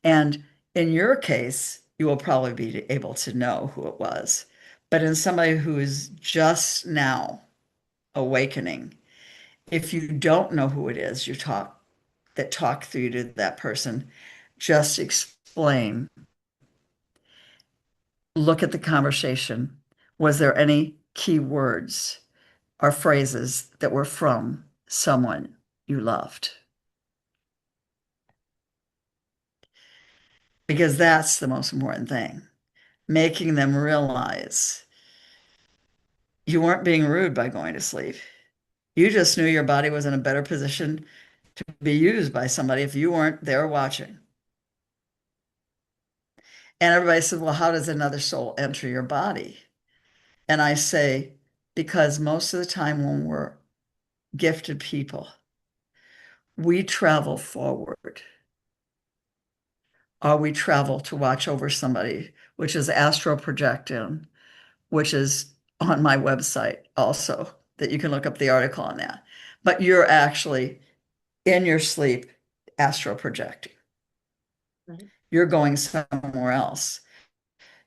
Speaker 2: And in your case, you will probably be able to know who it was. But in somebody who is just now awakening, if you don't know who it is that talked through you to that person, just explain, look at the conversation. Was there any key words or phrases that were from someone you loved? Because that's the most important thing, making them realize you weren't being rude by going to sleep. You just knew your body was in a better position to be used by somebody if you weren't there watching. And everybody said, "Well, how does another soul enter your body?" And I say, because most of the time when we're gifted people, we travel forward, or we travel to watch over somebody, which is astral projecting, which is on my website also, that you can look up the article on that. But you're actually in your sleep astral projecting.
Speaker 1: Right.
Speaker 2: You're going somewhere else.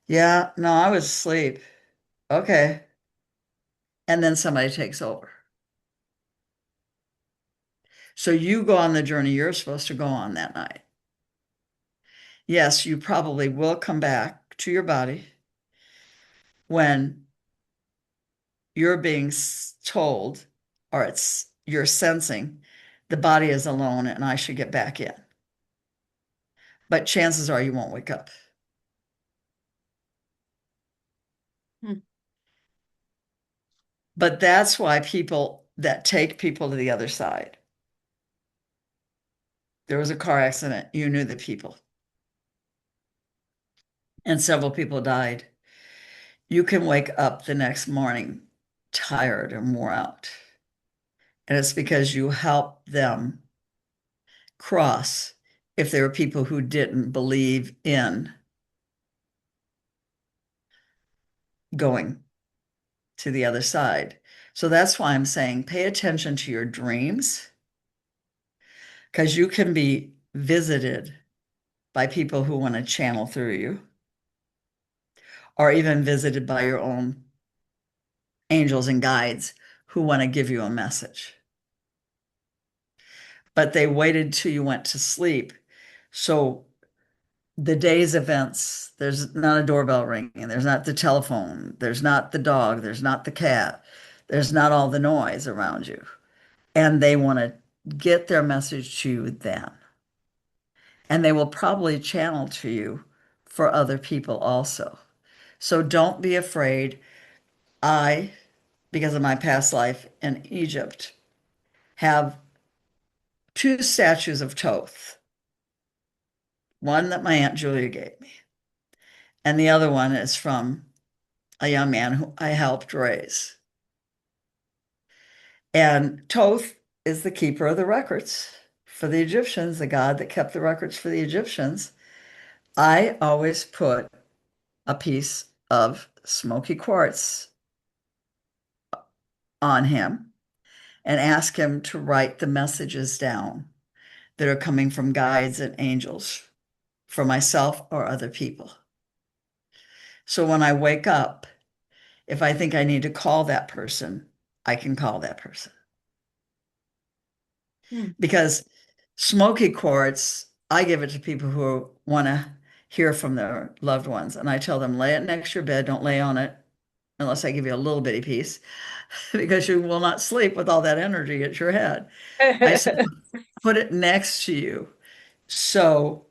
Speaker 2: Yeah, no, I was asleep. Okay. And then somebody takes over. So you go on the journey you're supposed to go on that night. Yes, you probably will come back to your body when you're being told, or you're sensing the body is alone and I should get back in. But chances are you won't wake up.
Speaker 1: Hmm.
Speaker 2: But that's why people that take people to the other side. There was a car accident, you knew the people, and several people died. You can wake up the next morning tired and wore out. And it's because you helped them cross if there were people who didn't believe in going to the other side. So that's why I'm saying pay attention to your dreams, because you can be visited by people who want to channel through you, or even visited by your own angels and guides who want to give you a message. But they waited till you went to sleep. So the day's events, there's not a doorbell ringing, there's not the telephone, there's not the dog, there's not the cat, there's not all the noise around you. And they want to get their message to you then. And they will probably channel to you for other people also. So don't be afraid. I, because of my past life in Egypt, have two statues of Thoth. One that my Aunt Julia gave me, and the other one is from a young man who I helped raise. And Thoth is the keeper of the records for the Egyptians, the god that kept the records for the Egyptians. I always put a piece of smoky quartz on him and ask him to write the messages down that are coming from guides and angels for myself or other people. So when I wake up, if I think I need to call that person, I can call that person.
Speaker 1: Hmm.
Speaker 2: Because smoky quartz, I give it to people who want to hear from their loved ones. And I tell them, lay it next to your bed. Don't lay on it unless I give you a little bitty piece, because you will not sleep with all that energy at your head. I said, put it next to you. So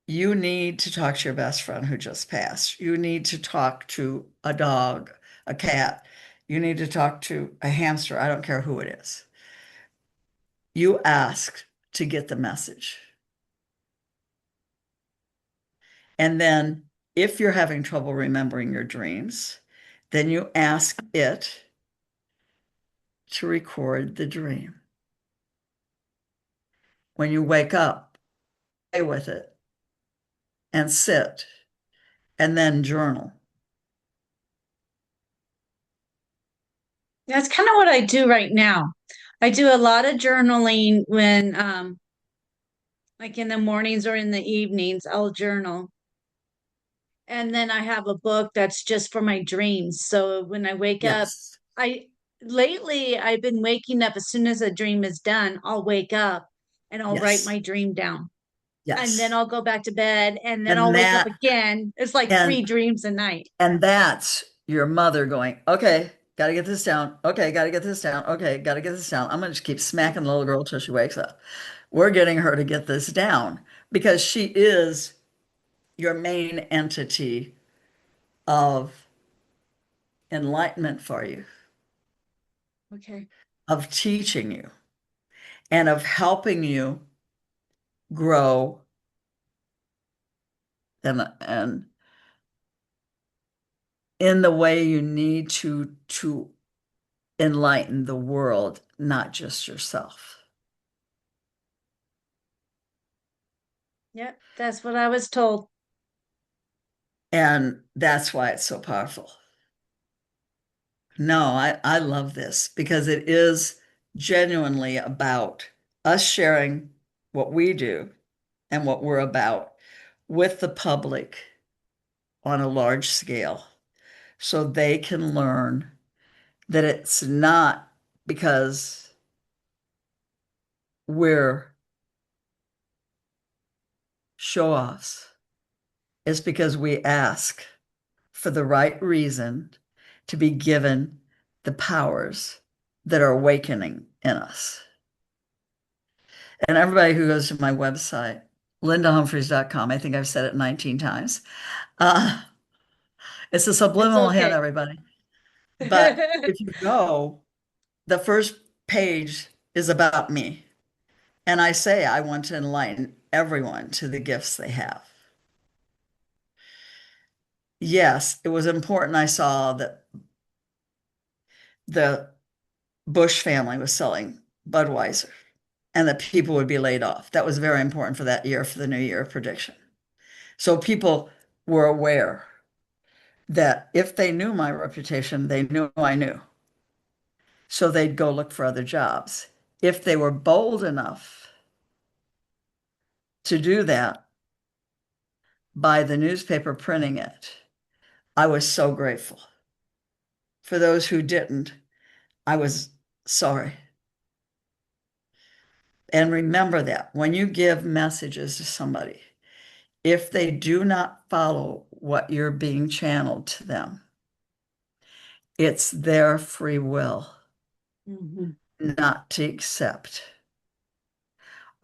Speaker 2: you need to talk to your best friend who just passed. You need to talk to a dog, a cat. You need to talk to a hamster. I don't care who it is. You ask to get the message. And then if you're having trouble remembering your dreams, then you ask it to record the dream. When you wake up, play with it and sit and then journal.
Speaker 1: That's kind of what I do right now. I do a lot of journaling when, like in the mornings or in the evenings, I'll journal. And then I have a book that's just for my dreams. So when I wake up,
Speaker 2: Yes.
Speaker 1: I lately I've been waking up as soon as a dream is done, I'll wake up and I'll write
Speaker 2: Yes.
Speaker 1: my dream down. And then
Speaker 2: Yes.
Speaker 1: I'll go back to bed and then
Speaker 2: And
Speaker 1: I'll wake up
Speaker 2: that
Speaker 1: again. It's like three
Speaker 2: and
Speaker 1: dreams a night.
Speaker 2: and that's your mother going, okay, got to get this down. Okay, got to get this down. Okay, got to get this down. I'm going to just keep smacking the little girl till she wakes up. We're getting her to get this down because she is your main entity of enlightenment for you,
Speaker 1: Okay.
Speaker 2: of teaching you, and of helping you grow and in the way you need to enlighten the world, not just yourself.
Speaker 1: Yep. That's what I was told.
Speaker 2: And that's why it's so powerful. No, I love this because it is genuinely about us sharing what we do and what we're about with the public on a large scale so they can learn that it's not because we're show offs, it's because we ask for the right reason to be given the powers that are awakening in us. And everybody who goes to my website, lindahumphries.com, I think I've said it 19 times. Uh, it's a
Speaker 1: It's
Speaker 2: subliminal hint,
Speaker 1: okay.
Speaker 2: everybody. But if you go, the first page is about me. And I say I want to enlighten everyone to the gifts they have. Yes, it was important. I saw that the Bush family was selling Budweiser and that people would be laid off. That was very important for that year, for the New Year prediction. So people were aware that if they knew my reputation, they knew I knew. So they'd go look for other jobs. If they were bold enough to do that by the newspaper printing it, I was so grateful. For those who didn't, I was sorry. And remember that when you give messages to somebody, if they do not follow what you're being channeled to them, it's their free will
Speaker 1: Mhm.
Speaker 2: not to accept,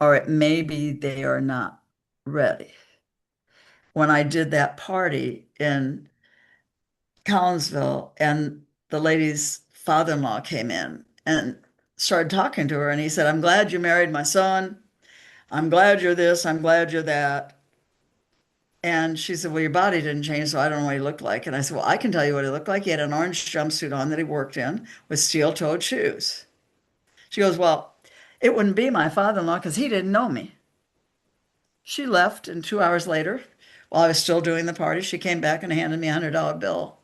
Speaker 2: or it may be they are not ready. When I did that party in Collinsville and the lady's father-in-law came in and started talking to her, and he said, I'm glad you married my son. I'm glad you're this. I'm glad you're that. And she said, well, your body didn't change, so I don't know what he looked like. And I said, well, I can tell you what he looked like. He had an orange jumpsuit on that he worked in with steel-toed shoes. She goes, well, it wouldn't be my father-in-law because he didn't know me. She left, and 2 hours later, while I was still doing the party, she came back and handed me a $100 bill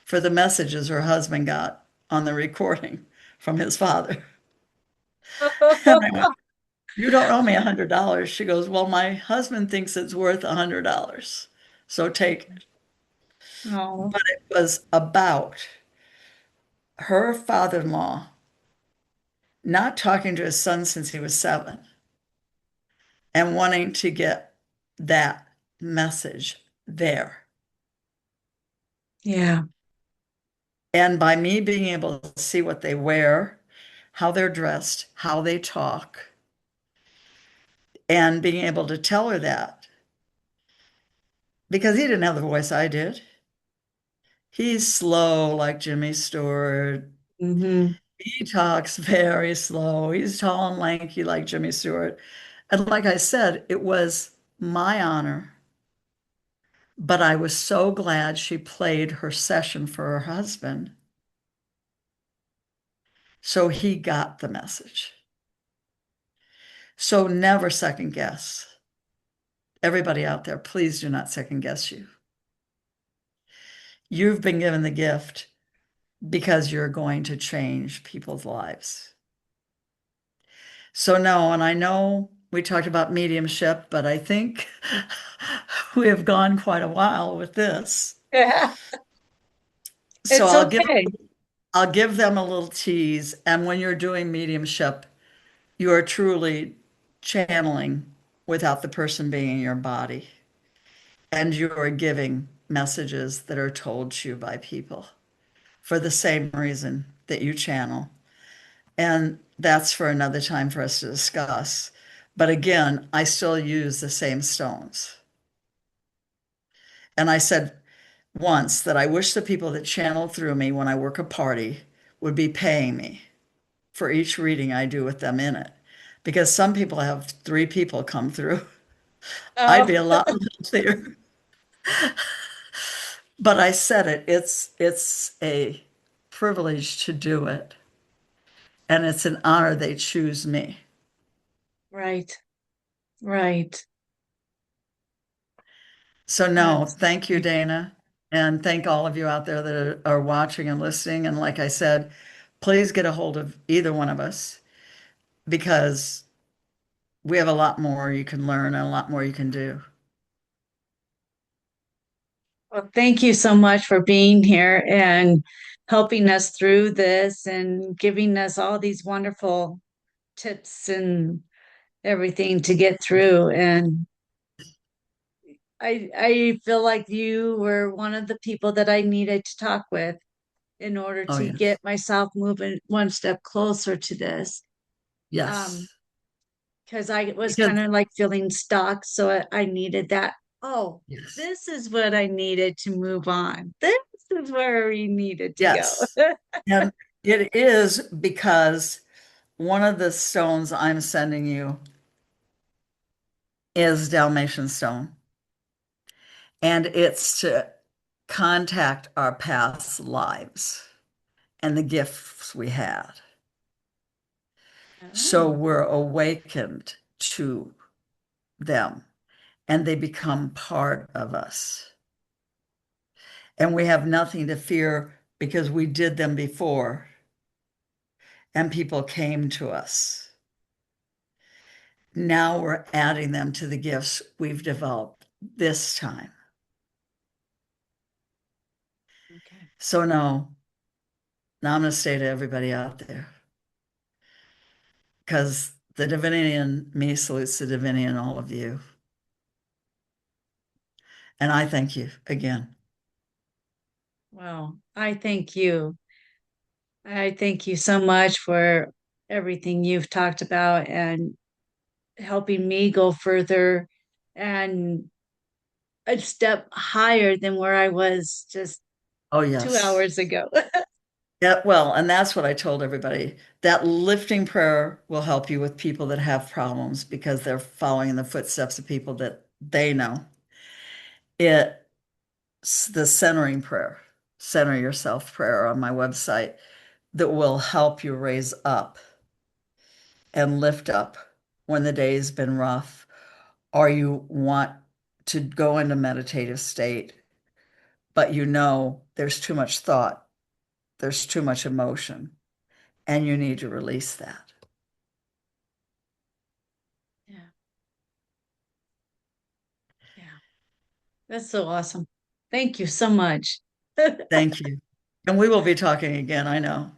Speaker 2: for the messages her husband got on the recording from his father. And I went, you don't owe me $100. She goes, well, my husband thinks it's worth $100. So take it.
Speaker 1: Oh,
Speaker 2: But it was about her father-in-law not talking to his son since he was 7 and wanting to get that message there.
Speaker 1: yeah.
Speaker 2: And by me being able to see what they wear, how they're dressed, how they talk, and being able to tell her that, because he didn't have the voice I did. He's slow like Jimmy Stewart.
Speaker 1: Hmm.
Speaker 2: He talks very slow. He's tall and lanky like Jimmy Stewart. And like I said, it was my honor But I was so glad she played her session for her husband. So he got the message. So never second guess. Everybody out there, please do not second guess you. You've been given the gift because you're going to change people's lives. So no, and I know we talked about mediumship, but I think we have gone quite a while with this.
Speaker 1: Yeah,
Speaker 2: So
Speaker 1: it's okay.
Speaker 2: I'll give them a little tease. And when you're doing mediumship, you are truly channeling without the person being in your body. And you are giving messages that are told to you by people for the same reason that you channel. And that's for another time for us to discuss. But again, I still use the same stones. And I said once that I wish the people that channel through me when I work a party would be paying me for each reading I do with them in it. Because some people have three people come through. I'd
Speaker 1: Oh,
Speaker 2: be a lot wealthier. But I said it's a privilege to do it. And it's an honor they choose me.
Speaker 1: right, right.
Speaker 2: So no,
Speaker 1: That's
Speaker 2: thank you, Dana. And thank all of you out there that are watching and listening. And like I said, please get a hold of either one of us because we have a lot more you can learn and a lot more you can do.
Speaker 1: well, thank you so much for being here and helping us through this and giving us all these wonderful tips and everything to get through. And I feel like you were one of the people that I needed to talk with in order
Speaker 2: Oh,
Speaker 1: to
Speaker 2: yes.
Speaker 1: get myself moving one step closer to this. Um,
Speaker 2: Yes.
Speaker 1: because I was
Speaker 2: Because,
Speaker 1: kind of like feeling stuck, so I needed that. Oh,
Speaker 2: yes.
Speaker 1: this is what I needed to move on. This is where we needed to go.
Speaker 2: Yes. And it is because one of the stones I'm sending you is Dalmatian stone. And it's to contact our past lives and the gifts we had. So
Speaker 1: Oh,
Speaker 2: we're awakened to them and they become part of us. And we have nothing to fear because we did them before and people came to us. Now we're adding them to the gifts we've developed this time.
Speaker 1: okay.
Speaker 2: So no, now I'm going to say to everybody out there, because the divinity in me salutes the divinity in all of you. And I thank you again.
Speaker 1: Well, I thank you. I thank you so much for everything you've talked about and helping me go further and a step higher than where I was just
Speaker 2: Oh,
Speaker 1: 2 hours
Speaker 2: yes.
Speaker 1: ago.
Speaker 2: Yeah, well, and that's what I told everybody. That lifting prayer will help you with people that have problems because they're following in the footsteps of people that they know. It's the centering prayer, center yourself prayer on my website that will help you raise up and lift up when the day's been rough or you want to go into meditative state, but you know there's too much thought, there's too much emotion, and you need to release that.
Speaker 1: Yeah, yeah. That's so awesome. Thank you so much.
Speaker 2: Thank you. And we will be talking again, I know.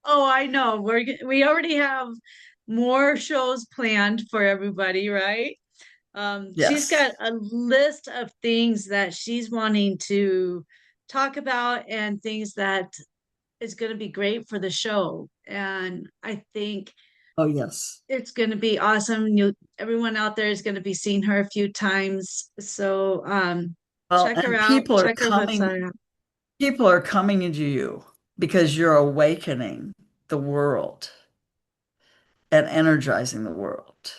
Speaker 1: Oh, I know. We already have more shows planned for everybody, right? She's got
Speaker 2: Yes.
Speaker 1: a list of things that she's wanting to talk about and things that is going to be great for the show. And I think
Speaker 2: Oh, yes.
Speaker 1: it's going to be awesome. Everyone out there is going to be seeing her a few times. So
Speaker 2: Well,
Speaker 1: check her
Speaker 2: and
Speaker 1: out, check her website out.
Speaker 2: people are coming into you because you're awakening the world and energizing the world.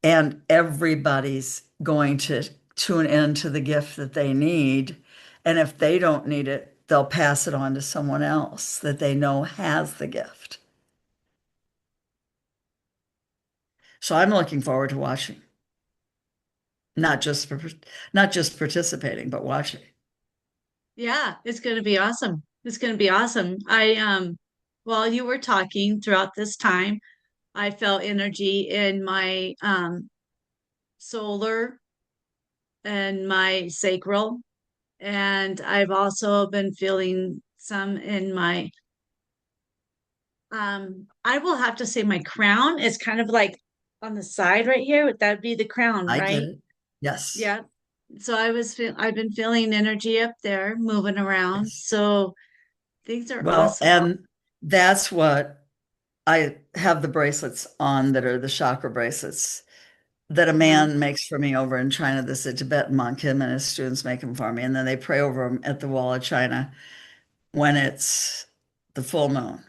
Speaker 2: And everybody's going to tune into the gift that they need. And if they don't need it, they'll pass it on to someone else that they know has the gift. So I'm looking forward to watching, not just for, not just participating, but watching.
Speaker 1: Yeah, it's going to be awesome. It's going to be awesome. While you were talking throughout this time, I felt energy in my solar and my sacral, and I've also been feeling some in my I will have to say my crown is kind of like on the side right here. That'd be the crown,
Speaker 2: I get
Speaker 1: right?
Speaker 2: it. Yes.
Speaker 1: Yeah. So I've been feeling energy up there moving around.
Speaker 2: Yes.
Speaker 1: So things are
Speaker 2: Well,
Speaker 1: awesome.
Speaker 2: and that's what I have the bracelets on that are the chakra bracelets that a
Speaker 1: Uh-huh.
Speaker 2: man makes for me over in China. This is a Tibetan monk, him and his students make them for me. And then they pray over them at the wall of China when it's the full moon.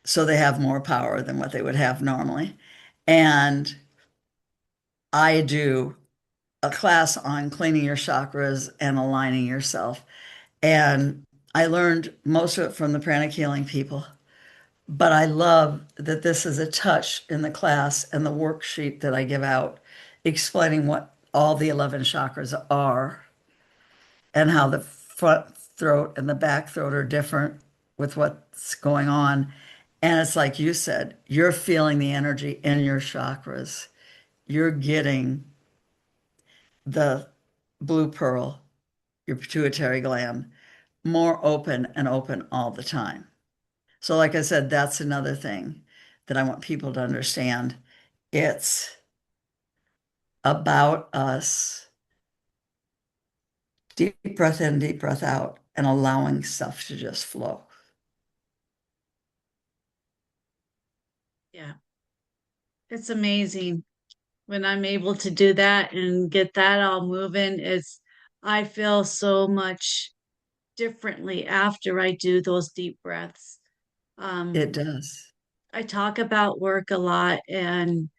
Speaker 2: So they have more power than what they would have normally. And I do a class on cleaning your chakras and aligning yourself. And I learned most of it from the pranic healing people. But I love that this is a touch in the class and the worksheet that I give out explaining what all the 11 chakras are and how the front throat and the back throat are different with what's going on. And it's like you said, you're feeling the energy in your chakras. You're getting the blue pearl, your pituitary gland, more open and open all the time. So, like I said, that's another thing that I want people to understand. It's about us deep breath in, deep breath out, and allowing stuff to just flow.
Speaker 1: Yeah. It's amazing when I'm able to do that and get that all moving. I feel so much differently after I do those deep breaths.
Speaker 2: It
Speaker 1: Um,
Speaker 2: does.
Speaker 1: I talk about work a lot, and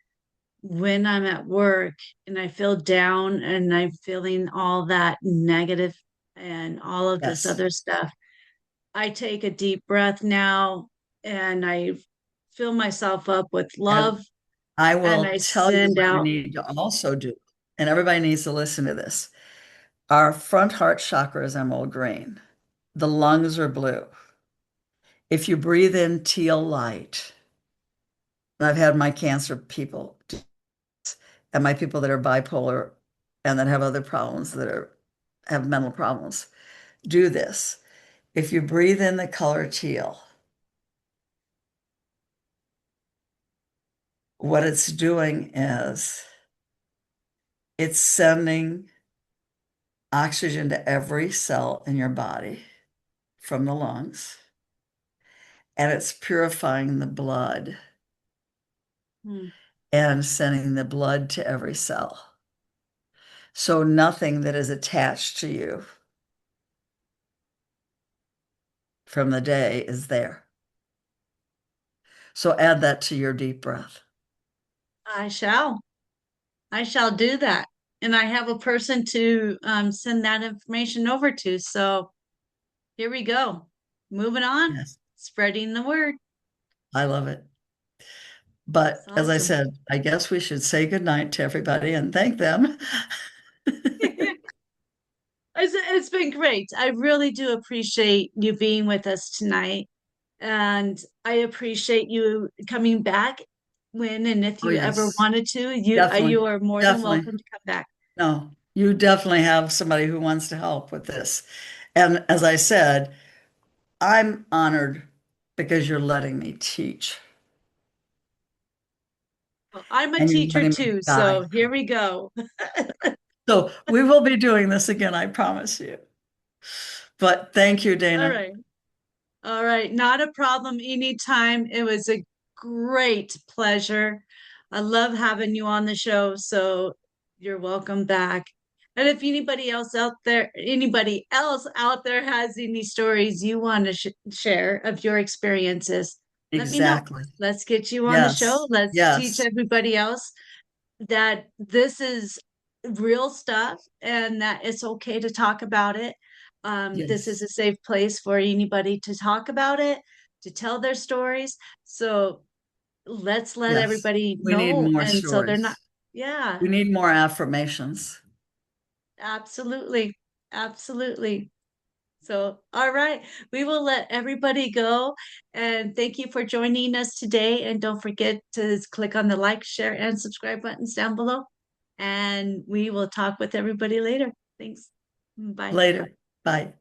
Speaker 1: when I'm at work and I feel down and I'm feeling all that negative and all of this
Speaker 2: Yes.
Speaker 1: other stuff, I take a deep breath now and I fill myself up with
Speaker 2: And
Speaker 1: love
Speaker 2: I
Speaker 1: and
Speaker 2: will
Speaker 1: I
Speaker 2: tell you
Speaker 1: send
Speaker 2: what you
Speaker 1: out.
Speaker 2: need to also do, and everybody needs to listen to this. Our front heart chakra is emerald green. The lungs are blue. If you breathe in teal light, and I've had my cancer people and my people that are bipolar and that have other problems that are have mental problems do this. If you breathe in the color teal, what it's doing is it's sending oxygen to every cell in your body from the lungs, and it's purifying the blood
Speaker 1: Hmm.
Speaker 2: and sending the blood to every cell. So nothing that is attached to you from the day is there. So add that to your deep breath.
Speaker 1: I shall. I shall do that. And I have a person to send that information over to. So here we go. Moving on,
Speaker 2: Yes,
Speaker 1: spreading the word.
Speaker 2: I love it.
Speaker 1: It's
Speaker 2: But as I
Speaker 1: awesome.
Speaker 2: said, I guess we should say goodnight to everybody and thank them.
Speaker 1: It's been great. I really do appreciate you being with us tonight. And I appreciate you coming back when and if
Speaker 2: Oh,
Speaker 1: you ever
Speaker 2: yes,
Speaker 1: wanted to. You
Speaker 2: definitely,
Speaker 1: are more than
Speaker 2: definitely.
Speaker 1: welcome to come back.
Speaker 2: No, you definitely have somebody who wants to help with this. And as I said, I'm honored because you're letting me teach
Speaker 1: Well, I'm a
Speaker 2: and you're
Speaker 1: teacher
Speaker 2: letting me
Speaker 1: too,
Speaker 2: guide.
Speaker 1: so here we go.
Speaker 2: So we will be doing this again, I promise you. But thank you,
Speaker 1: All
Speaker 2: Dana.
Speaker 1: right. All right. Not a problem anytime. It was a great pleasure. I love having you on the show, so you're welcome back. And if anybody else out there has any stories you want to share of your experiences, let me know.
Speaker 2: Exactly.
Speaker 1: Let's get you on the show.
Speaker 2: Yes.
Speaker 1: Let's teach
Speaker 2: Yes.
Speaker 1: everybody else that this is real stuff and that it's okay to talk about it. This is
Speaker 2: Yes.
Speaker 1: a safe place for anybody to talk about it, to tell their stories. So let's let
Speaker 2: Yes.
Speaker 1: everybody
Speaker 2: We need
Speaker 1: know.
Speaker 2: more
Speaker 1: And so they're not,
Speaker 2: stories.
Speaker 1: yeah,
Speaker 2: We need more affirmations.
Speaker 1: absolutely. Absolutely. So, all right, we will let everybody go. And thank you for joining us today. And don't forget to click on the like, share, and subscribe buttons down below. And we will talk with everybody later. Thanks. Bye.
Speaker 2: Later. Bye.